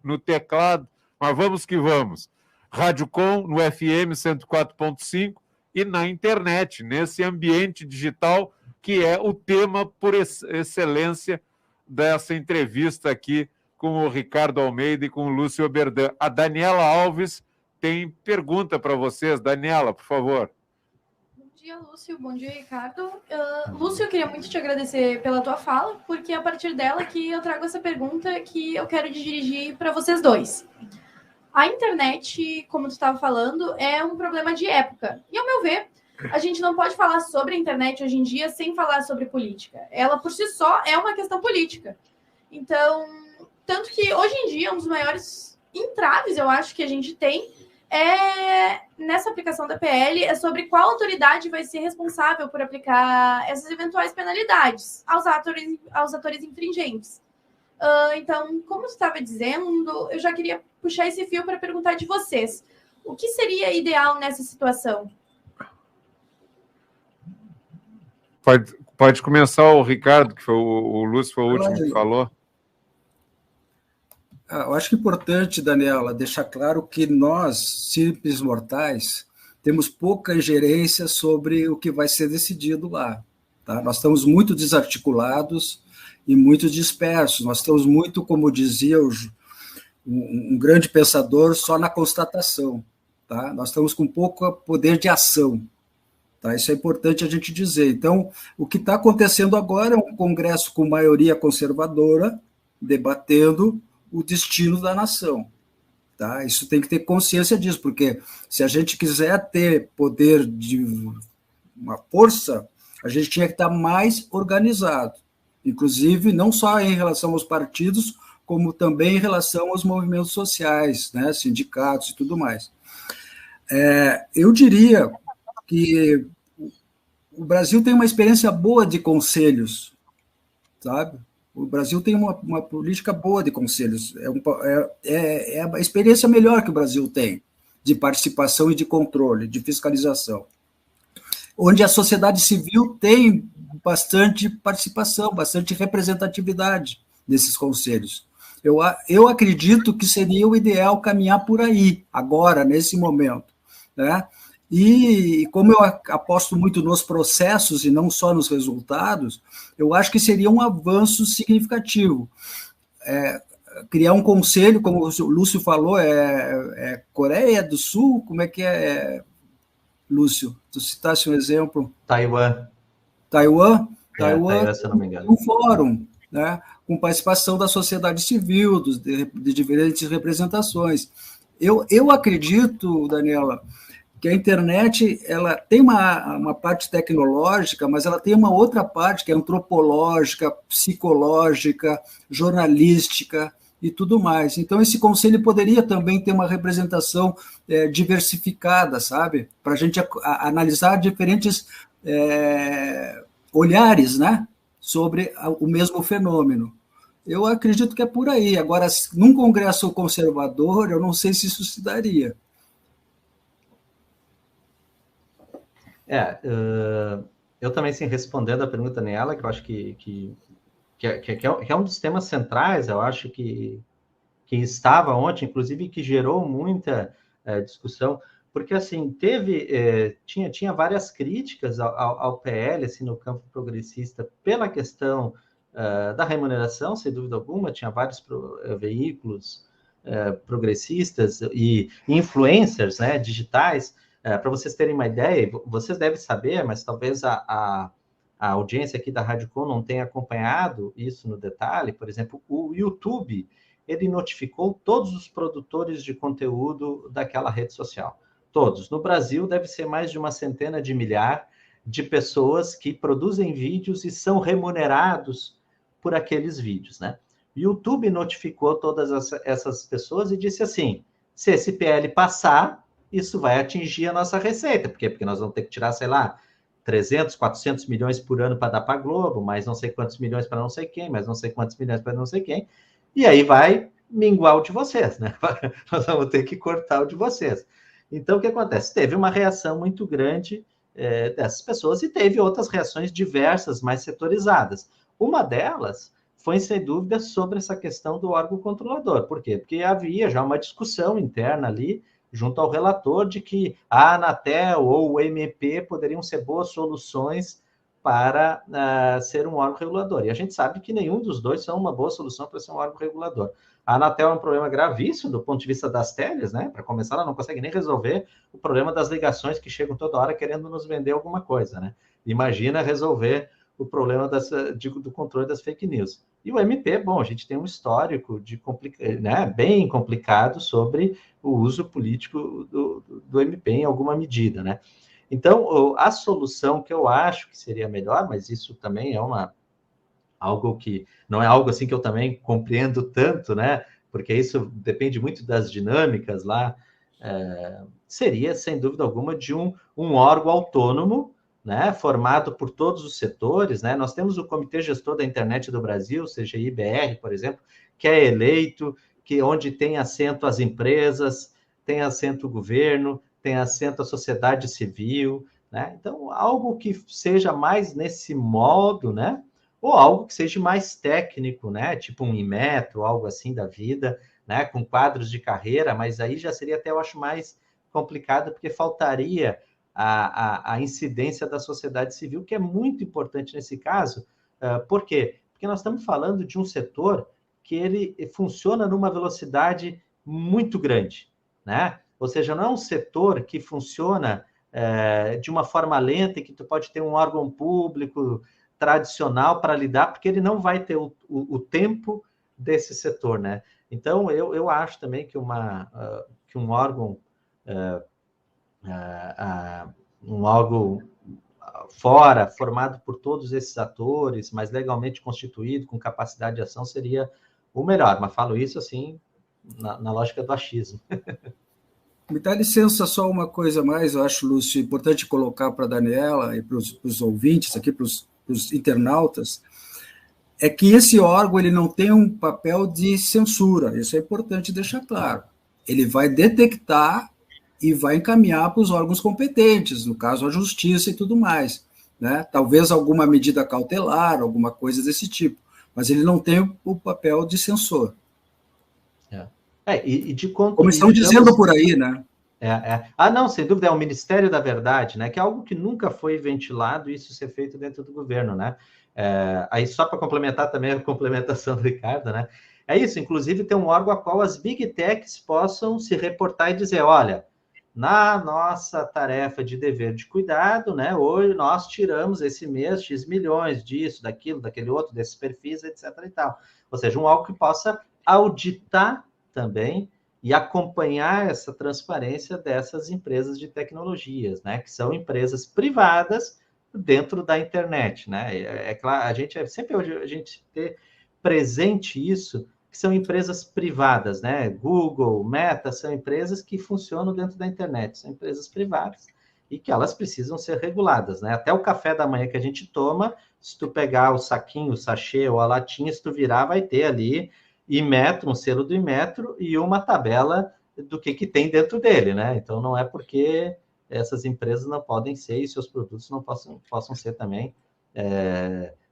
no teclado, mas vamos que vamos. Rádio Com, no FM 104.5 e na internet, nesse ambiente digital, que é o tema por excelência dessa entrevista aqui com o Ricardo Almeida e com o Lúcio Oberdan. A Daniela Alves tem pergunta para vocês. Daniela, por favor. Bom dia, Lúcio. Bom dia, Ricardo. Lúcio, eu queria muito te agradecer pela tua fala, porque é a partir dela que eu trago essa pergunta que eu quero dirigir para vocês dois. A internet, como tu estava falando, é um problema de época. E, ao meu ver, a gente não pode falar sobre a internet hoje em dia sem falar sobre política. Ela, por si só, é uma questão política. Então, tanto que, hoje em dia, um dos maiores entraves, eu acho, que a gente tem nessa aplicação da PL é sobre qual autoridade vai ser responsável por aplicar essas eventuais penalidades aos atores infringentes. Então, como você estava dizendo, eu já queria puxar esse fio para perguntar de vocês. O que seria ideal nessa situação? Pode começar o Ricardo, que foi o Lúcio foi o último que falou. Eu acho que é importante, Daniela, deixar claro que nós, simples mortais, temos pouca ingerência sobre o que vai ser decidido lá. Tá? Nós estamos muito desarticulados e muito dispersos. Nós estamos muito, como dizia um grande pensador, só na constatação. Tá? Nós estamos com pouco poder de ação. Tá? Isso é importante a gente dizer. Então, o que está acontecendo agora é um congresso com maioria conservadora, debatendo o destino da nação. Tá? Isso tem que ter consciência disso, porque se a gente quiser ter poder de uma força, a gente tinha que estar mais organizado, inclusive não só em relação aos partidos, como também em relação aos movimentos sociais, né, sindicatos e tudo mais. Eu diria que o Brasil tem uma experiência boa de conselhos, sabe? O Brasil tem uma política boa de conselhos. É a experiência melhor que o Brasil tem de participação e de controle, de fiscalização. Onde a sociedade civil tem bastante participação, bastante representatividade nesses conselhos. Eu acredito que seria o ideal caminhar por aí, agora, nesse momento. Né? E como eu aposto muito nos processos e não só nos resultados, eu acho que seria um avanço significativo. Criar um conselho, como o Lúcio falou, Coreia do Sul, como é que é, Lúcio? Tu citaste um exemplo? Taiwan, se não me engano. Um fórum, né, com participação da sociedade civil, de diferentes representações. Eu acredito, Daniela, que a internet ela tem uma parte tecnológica, mas ela tem uma outra parte que é antropológica, psicológica, jornalística e tudo mais. Então, esse conselho poderia também ter uma representação diversificada, sabe? Para a gente analisar diferentes olhares, né? Sobre o mesmo fenômeno. Eu acredito que é por aí. Agora, num congresso conservador, eu não sei se isso se daria. Eu também, sim, respondendo a pergunta nela, que eu acho que é um dos temas centrais, eu acho que estava ontem, inclusive, que gerou muita discussão, porque, assim, tinha várias críticas ao PL, assim, no campo progressista, pela questão da remuneração, sem dúvida alguma, tinha vários veículos progressistas e influencers, né, digitais. Para vocês terem uma ideia, vocês devem saber, mas talvez a audiência aqui da Rádio Com não tenha acompanhado isso no detalhe. Por exemplo, o YouTube, ele notificou todos os produtores de conteúdo daquela rede social. Todos. No Brasil, deve ser mais de uma centena de milhares de pessoas que produzem vídeos e são remunerados por aqueles vídeos, né? O YouTube notificou todas essas pessoas e disse assim, se esse PL passar, isso vai atingir a nossa receita. Por quê? Porque nós vamos ter que tirar, sei lá, 300, 400 milhões por ano para dar para a Globo, mais não sei quantos milhões para não sei quem, mais não sei quantos milhões para não sei quem, e aí vai minguar o de vocês, né? Nós vamos ter que cortar o de vocês. Então, o que acontece? Teve uma reação muito grande dessas pessoas e teve outras reações diversas, mais setorizadas. Uma delas foi, sem dúvida, sobre essa questão do órgão controlador. Por quê? Porque havia já uma discussão interna ali, junto ao relator, de que a Anatel ou o MP poderiam ser boas soluções para ser um órgão regulador. E a gente sabe que nenhum dos dois são uma boa solução para ser um órgão regulador. A Anatel é um problema gravíssimo do ponto de vista das teles, né? Para começar, ela não consegue nem resolver o problema das ligações que chegam toda hora querendo nos vender alguma coisa, né? Imagina resolver o problema do controle das fake news. E o MP, bom, a gente tem um histórico bem complicado sobre o uso político do MP em alguma medida, né? Então, a solução que eu acho que seria melhor, mas isso também é algo que não é algo assim que eu também compreendo tanto, né? Porque isso depende muito das dinâmicas lá, seria, sem dúvida alguma, de um órgão autônomo né, formado por todos os setores, né? Nós temos o Comitê Gestor da Internet do Brasil, CGI-BR, por exemplo, que é eleito, onde tem assento as empresas, tem assento o governo, tem assento a sociedade civil, né? Então, algo que seja mais nesse modo, né? Ou algo que seja mais técnico, né? Tipo um Inmetro, algo assim da vida, né? Com quadros de carreira, mas aí já seria até, eu acho, mais complicado, porque faltaria a incidência da sociedade civil, que é muito importante nesse caso. Por quê? Porque nós estamos falando de um setor que ele funciona numa velocidade muito grande, né? Ou seja, não é um setor que funciona de uma forma lenta e que tu pode ter um órgão público tradicional para lidar, porque ele não vai ter o tempo desse setor, né? Então, eu acho também que um órgão formado por todos esses atores, mas legalmente constituído, com capacidade de ação, seria o melhor. Mas falo isso assim, na lógica do achismo. Me dá licença só uma coisa a mais, eu acho, Lúcio, importante colocar para a Daniela e para os ouvintes aqui, para os internautas, é que esse órgão ele não tem um papel de censura, isso é importante deixar claro. Ele vai detectar e vai encaminhar para os órgãos competentes, no caso a justiça e tudo mais, né? Talvez alguma medida cautelar, alguma coisa desse tipo, mas ele não tem o papel de censor. E de conta, como estão dizendo por aí, né? Não, sem dúvida, é o Ministério da Verdade, né? Que é algo que nunca foi ventilado isso ser feito dentro do governo, né? Aí, só para complementar também a complementação do Ricardo, né? É isso, inclusive tem um órgão a qual as Big Techs possam se reportar e dizer, olha, na nossa tarefa de dever de cuidado, né? Hoje nós tiramos esse mês X milhões disso, daquilo, daquele outro, desses perfis, etc. e tal. Ou seja, um órgão que possa auditar também e acompanhar essa transparência dessas empresas de tecnologias, né? Que são empresas privadas dentro da internet, né? É claro, a gente sempre a gente ter presente isso, que são empresas privadas, né? Google, Meta, são empresas que funcionam dentro da internet, são empresas privadas e que elas precisam ser reguladas, né? Até o café da manhã que a gente toma, se tu pegar o saquinho, o sachê ou a latinha, se tu virar, vai ter ali Inmetro, um selo do Inmetro e uma tabela do que tem dentro dele, né? Então, não é porque essas empresas não podem ser e seus produtos não possam ser também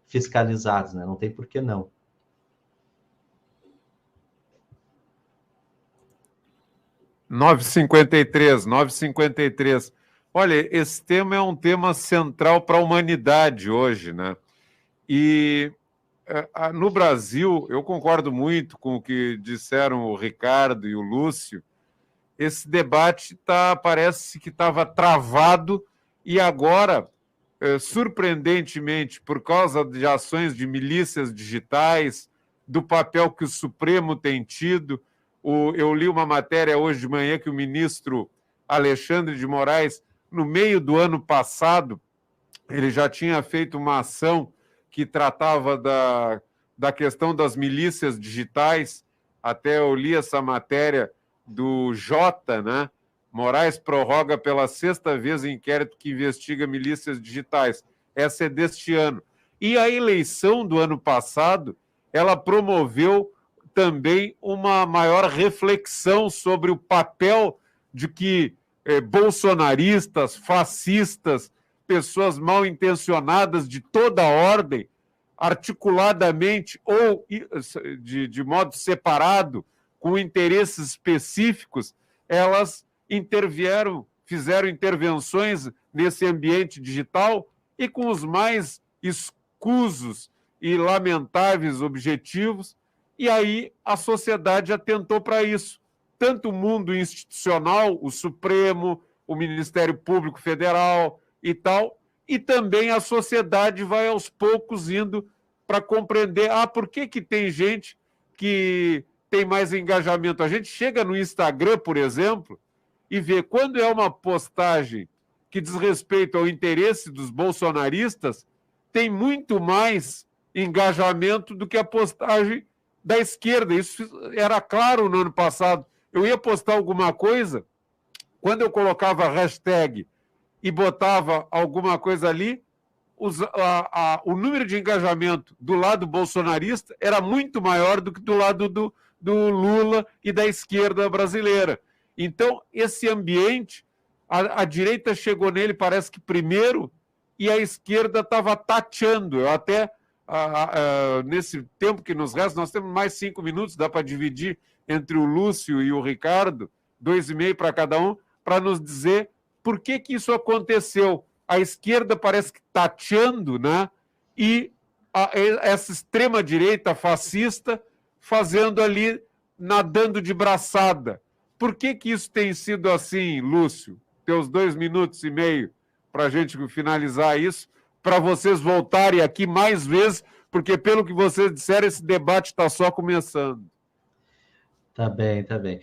fiscalizados, né? Não tem por que não. (9h53). Olha, esse tema é um tema central para a humanidade hoje, né? E no Brasil, eu concordo muito com o que disseram o Ricardo e o Lúcio. Esse debate parece que estava travado e agora, surpreendentemente, por causa de ações de milícias digitais, do papel que o Supremo tem tido. Eu li uma matéria hoje de manhã que o ministro Alexandre de Moraes, no meio do ano passado, ele já tinha feito uma ação que tratava da questão das milícias digitais. Até eu li essa matéria do Jota, né? Moraes prorroga pela 6ª vez inquérito que investiga milícias digitais. Essa é deste ano. E a eleição do ano passado, ela promoveu também uma maior reflexão sobre o papel de que bolsonaristas, fascistas, pessoas mal intencionadas de toda ordem, articuladamente ou de modo separado, com interesses específicos, elas fizeram intervenções nesse ambiente digital e com os mais escusos e lamentáveis objetivos. E aí a sociedade atentou para isso. Tanto o mundo institucional, o Supremo, o Ministério Público Federal e tal, e também a sociedade vai aos poucos indo para compreender por que tem gente que tem mais engajamento. A gente chega no Instagram, por exemplo, e vê quando é uma postagem que diz respeito ao interesse dos bolsonaristas, tem muito mais engajamento do que a postagem da esquerda. Isso era claro no ano passado. Eu ia postar alguma coisa, quando eu colocava a hashtag e botava alguma coisa ali, o número de engajamento do lado bolsonarista era muito maior do que do lado do Lula e da esquerda brasileira. Então, esse ambiente, a direita chegou nele, parece que primeiro, e a esquerda estava tateando. Eu até, nesse tempo que nos resta, nós temos mais 5 minutos, dá para dividir entre o Lúcio e o Ricardo, 2,5 para cada um, para nos dizer por que isso aconteceu. A esquerda parece que tateando, né? E essa extrema-direita fascista fazendo ali, nadando de braçada. Por que isso tem sido assim, Lúcio? Teus 2,5 minutos para a gente finalizar isso, para vocês voltarem aqui mais vezes, porque pelo que vocês disseram, esse debate está só começando. Tá bem, tá bem.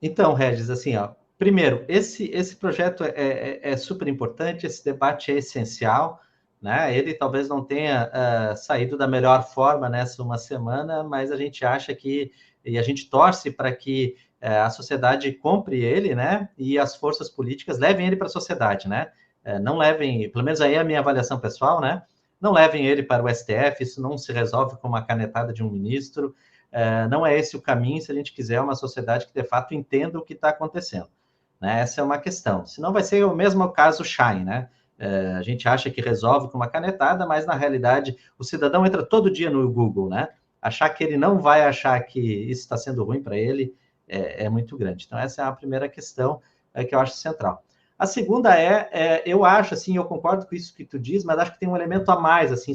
Então, Regis, assim, ó, primeiro, esse projeto é super importante, esse debate é essencial, né? Ele talvez não tenha saído da melhor forma nessa uma semana, mas a gente acha que, e a gente torce para que a sociedade compre ele, né? E as forças políticas levem ele para a sociedade, né? Não levem, pelo menos aí é a minha avaliação pessoal, né? Não levem ele para o STF, isso não se resolve com uma canetada de um ministro, não é esse o caminho se a gente quiser uma sociedade que de fato entenda o que está acontecendo. Né? Essa é uma questão. Senão vai ser o mesmo caso Shine, né? A gente acha que resolve com uma canetada, mas na realidade o cidadão entra todo dia no Google, né? Achar que ele não vai achar que isso está sendo ruim para ele é muito grande. Então essa é a primeira questão que eu acho central. A segunda eu acho, assim, eu concordo com isso que tu diz, mas acho que tem um elemento a mais, assim,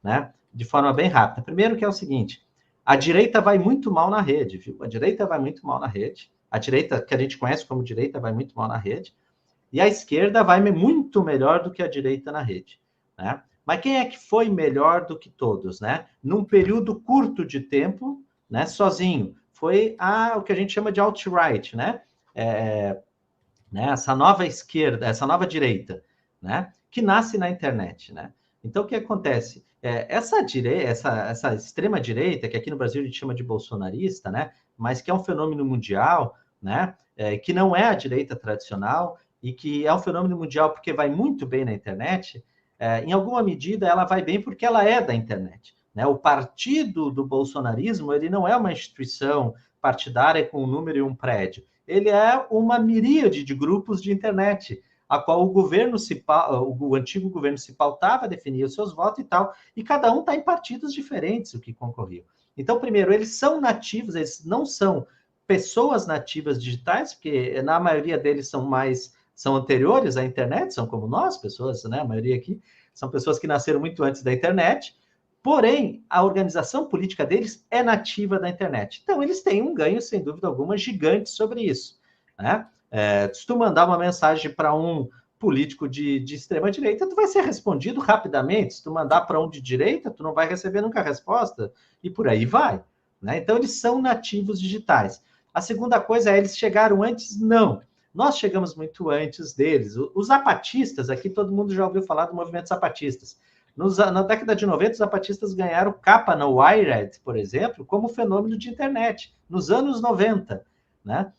né, de forma bem rápida. Primeiro que é o seguinte, a direita vai muito mal na rede, viu? A direita vai muito mal na rede. A direita, que a gente conhece como direita, vai muito mal na rede. E a esquerda vai muito melhor do que a direita na rede, né? Mas quem é que foi melhor do que todos, né? Num período curto de tempo, né, sozinho. Foi o que a gente chama de alt-right, né? Né? Essa nova esquerda, essa nova direita, né? Que nasce na internet, né? Então, o que acontece? Essa extrema-direita, que aqui no Brasil a gente chama de bolsonarista, né? Mas que é um fenômeno mundial, né? Que não é a direita tradicional e que é um fenômeno mundial porque vai muito bem na internet, em alguma medida ela vai bem porque ela é da internet. Né? O partido do bolsonarismo, ele não é uma instituição partidária com um número e um prédio. Ele é uma miríade de grupos de internet, a qual o antigo governo se pautava, definia os seus votos e tal, e cada um está em partidos diferentes, o que concorriam. Então, primeiro, eles são nativos, eles não são pessoas nativas digitais, porque na maioria deles são anteriores à internet, são como nós, pessoas, né? A maioria aqui são pessoas que nasceram muito antes da internet, porém, a organização política deles é nativa da internet. Então, eles têm um ganho, sem dúvida alguma, gigante sobre isso. Né? Se tu mandar uma mensagem para um político de extrema-direita, tu vai ser respondido rapidamente. Se tu mandar para um de direita, tu não vai receber nunca a resposta. E por aí vai. Né? Então, eles são nativos digitais. A segunda coisa é, eles chegaram antes? Não. Nós chegamos muito antes deles. Os zapatistas, aqui todo mundo já ouviu falar do movimento zapatistas. Na década de 90, os zapatistas ganharam capa na Wired, por exemplo, como fenômeno de internet, nos anos 90. Né?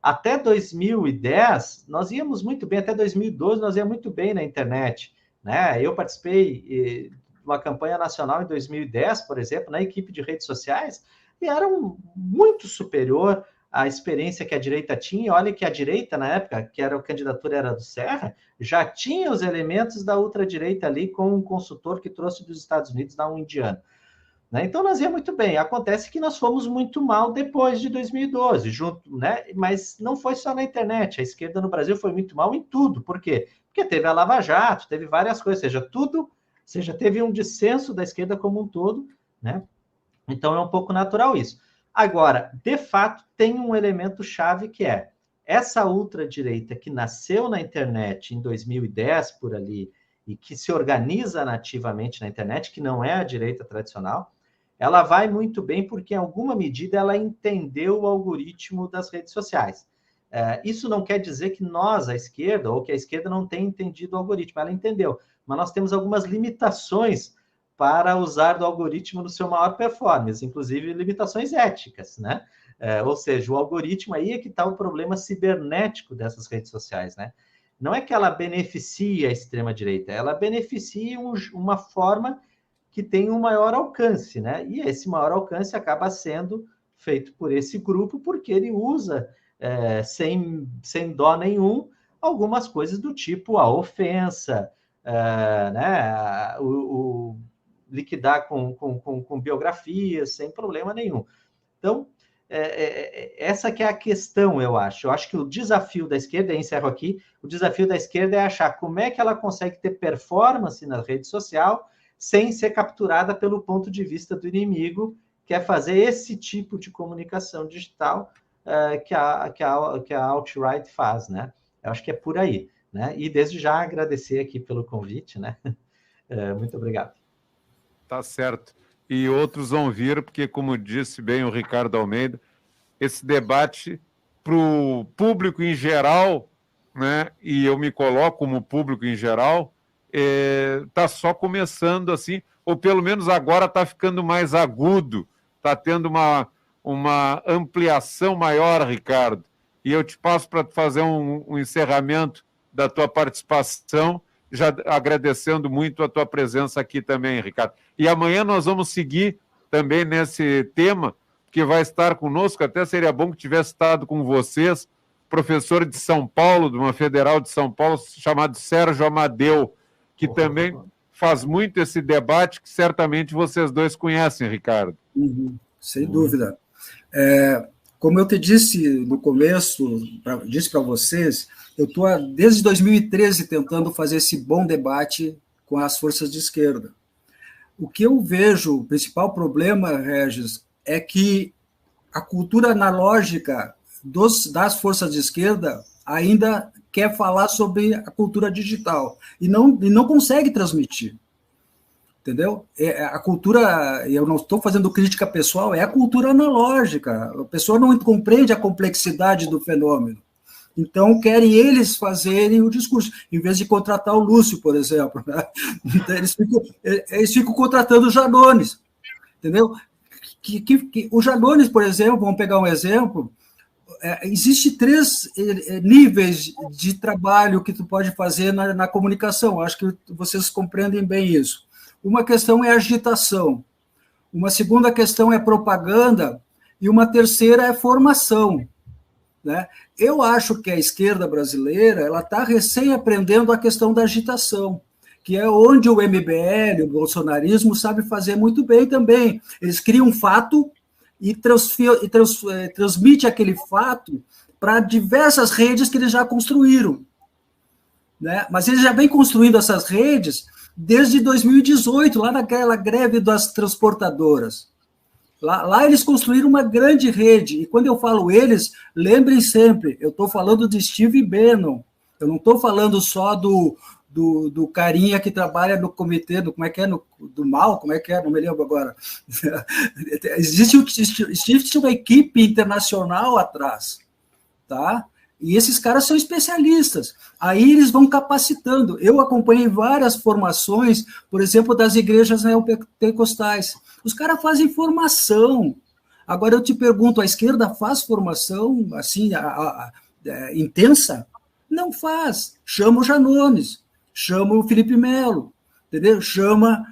Até 2010, nós íamos muito bem, até 2012, nós íamos muito bem na internet. Né? Eu participei de uma campanha nacional em 2010, por exemplo, na equipe de redes sociais, e era muito superior à experiência que a direita tinha. Olha que a direita, na época, que a candidatura era do Serra, já tinha os elementos da ultradireita ali com um consultor que trouxe dos Estados Unidos, da indiano. Né? Então, nós ia muito bem. Acontece que nós fomos muito mal depois de 2012, né? Mas não foi só na internet. A esquerda no Brasil foi muito mal em tudo. Por quê? Porque teve a Lava Jato, teve várias coisas, teve um dissenso da esquerda como um todo, né? Então, é um pouco natural isso. Agora, de fato, tem um elemento chave que é essa ultradireita que nasceu na internet em 2010, por ali, e que se organiza nativamente na internet, que não é a direita tradicional, ela vai muito bem porque, em alguma medida, ela entendeu o algoritmo das redes sociais. Isso não quer dizer que nós, a esquerda, ou que a esquerda não tenha entendido o algoritmo, ela entendeu, mas nós temos algumas limitações para usar do algoritmo no seu maior performance, inclusive limitações éticas, né? Ou seja, o algoritmo aí é que está o problema cibernético dessas redes sociais, né? não é que ela beneficia a extrema-direita, ela beneficia uma forma que tem um maior alcance, né? E esse maior alcance acaba sendo feito por esse grupo, porque ele usa, sem dó nenhum, algumas coisas do tipo a ofensa, né? o liquidar com biografias, sem problema nenhum. Então, essa que é a questão, eu acho. Eu acho que o desafio da esquerda, eu encerro aqui, o desafio da esquerda é achar como é que ela consegue ter performance na rede social sem ser capturada pelo ponto de vista do inimigo, que é fazer esse tipo de comunicação digital que a alt-right faz, né? Eu acho que é por aí, né? E desde já agradecer aqui pelo convite, né? Muito obrigado. Tá certo. E outros vão vir, porque, como disse bem o Ricardo Almeida, esse debate para o público em geral, né? E eu me coloco como público em geral, está só começando assim, ou pelo menos agora está ficando mais agudo, está tendo uma ampliação maior, Ricardo. E eu te passo para fazer um encerramento da tua participação, já agradecendo muito a tua presença aqui também, Ricardo. E amanhã nós vamos seguir também nesse tema, que vai estar conosco, até seria bom que tivesse estado com vocês, professor de São Paulo, de uma federal de São Paulo, chamado Sérgio Amadeu, que também faz muito esse debate, que certamente vocês dois conhecem, Ricardo. Sem dúvida. Como eu te disse no começo, disse para vocês, eu estou desde 2013 tentando fazer esse bom debate com as forças de esquerda. O que eu vejo, o principal problema, Regis, é que a cultura analógica das forças de esquerda ainda quer falar sobre a cultura digital e não consegue transmitir. Entendeu? A cultura, eu não estou fazendo crítica pessoal, é a cultura analógica. A pessoa não compreende a complexidade do fenômeno. Então, querem eles fazerem o discurso, em vez de contratar o Lúcio, por exemplo. Né? Então, eles ficam contratando os Janones. Entendeu? O Janones, por exemplo, vamos pegar um exemplo, existe 3 níveis de trabalho que tu pode fazer na comunicação. Acho que vocês compreendem bem isso. Uma questão é agitação, uma segunda questão é propaganda e uma terceira é formação. Né? Eu acho que a esquerda brasileira ela está recém aprendendo a questão da agitação, que é onde o MBL, o bolsonarismo, sabe fazer muito bem também. Eles criam um fato e transmite aquele fato para diversas redes que eles já construíram. Né? Mas eles já vêm construindo essas redes desde 2018, lá naquela greve das transportadoras. Lá eles construíram uma grande rede, e quando eu falo eles, lembrem sempre, eu estou falando de Steve Bannon, eu não estou falando só do carinha que trabalha no comitê, do mal, como é que é, não me lembro agora. Existe uma equipe internacional atrás, tá? E esses caras são especialistas. Aí eles vão capacitando. Eu acompanhei várias formações, por exemplo, das igrejas neopentecostais. Os caras fazem formação. Agora eu te pergunto, a esquerda faz formação assim intensa? Não faz. Chama o Janones, chama o Felipe Melo, entendeu? Chama,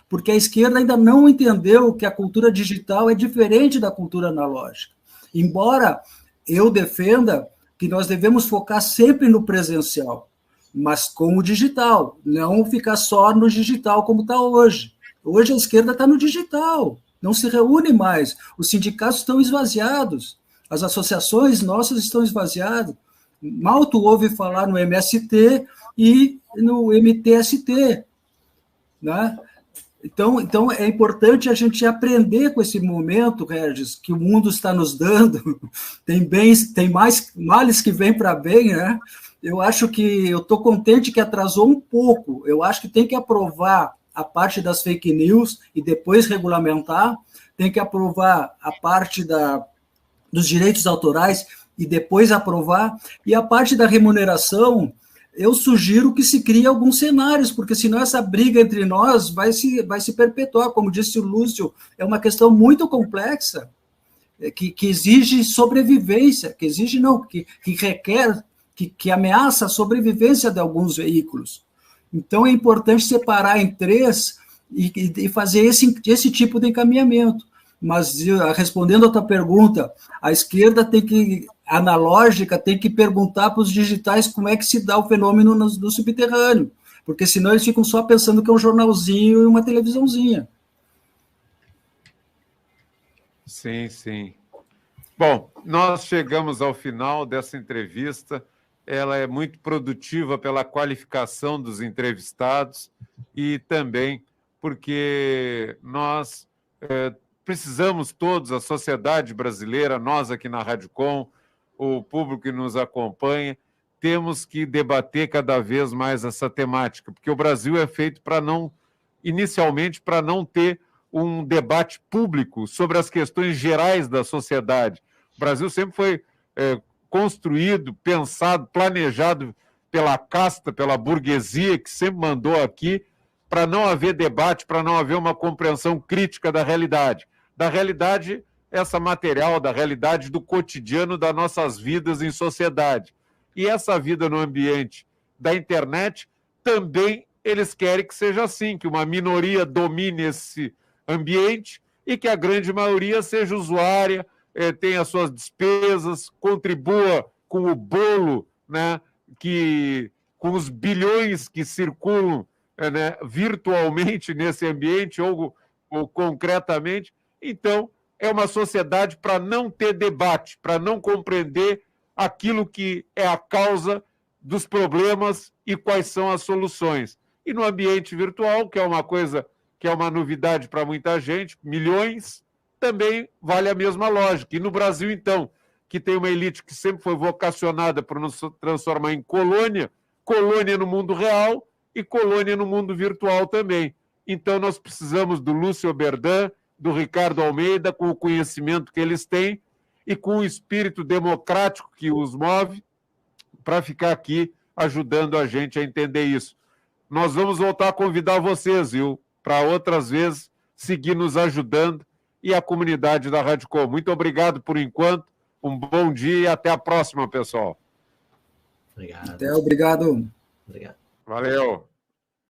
porque a esquerda ainda não entendeu que a cultura digital é diferente da cultura analógica. Embora eu defenda que nós devemos focar sempre no presencial, mas com o digital, não ficar só no digital como está hoje. Hoje a esquerda está no digital, não se reúne mais, os sindicatos estão esvaziados, as associações nossas estão esvaziadas, mal tu ouve falar no MST e no MTST, né? Então, é importante a gente aprender com esse momento, Regis, que o mundo está nos dando, tem mais males que vêm para bem, né? Eu acho que, eu estou contente que atrasou um pouco, eu acho que tem que aprovar a parte das fake news e depois regulamentar, tem que aprovar a parte dos direitos autorais e depois aprovar, e a parte da remuneração, eu sugiro que se crie alguns cenários, porque senão essa briga entre nós vai se perpetuar. Como disse o Lúcio, é uma questão muito complexa, que exige sobrevivência, que requer que ameaça a sobrevivência de alguns veículos. Então, é importante separar em 3 e fazer esse tipo de encaminhamento. Mas, respondendo a tua pergunta, a esquerda analógica, tem que perguntar para os digitais como é que se dá o fenômeno do subterrâneo, porque senão eles ficam só pensando que é um jornalzinho e uma televisãozinha. Sim, sim. Bom, nós chegamos ao final dessa entrevista. Ela é muito produtiva pela qualificação dos entrevistados e também porque nós precisamos todos, a sociedade brasileira, nós aqui na Rádio Com, o público que nos acompanha, temos que debater cada vez mais essa temática, porque o Brasil é feito inicialmente, para não ter um debate público sobre as questões gerais da sociedade. O Brasil sempre foi construído, pensado, planejado pela casta, pela burguesia, que sempre mandou aqui, para não haver debate, para não haver uma compreensão crítica da realidade essa material, da realidade do cotidiano das nossas vidas em sociedade. E essa vida no ambiente da internet, também eles querem que seja assim, que uma minoria domine esse ambiente e que a grande maioria seja usuária, tenha suas despesas, contribua com o bolo, né, com os bilhões que circulam virtualmente nesse ambiente ou concretamente. Então, é uma sociedade para não ter debate, para não compreender aquilo que é a causa dos problemas e quais são as soluções. E no ambiente virtual, que é uma coisa que é uma novidade para muita gente, milhões, também vale a mesma lógica. E no Brasil, então, que tem uma elite que sempre foi vocacionada para nos transformar em colônia no mundo real e colônia no mundo virtual também. Então, nós precisamos do Lúcio Oberdan, do Ricardo Almeida, com o conhecimento que eles têm e com o espírito democrático que os move, para ficar aqui ajudando a gente a entender isso. Nós vamos voltar a convidar vocês, viu, para outras vezes seguir nos ajudando e a comunidade da Rádio Com. Muito obrigado por enquanto, um bom dia e até a próxima, pessoal. Obrigado. Até, obrigado. Obrigado. Valeu.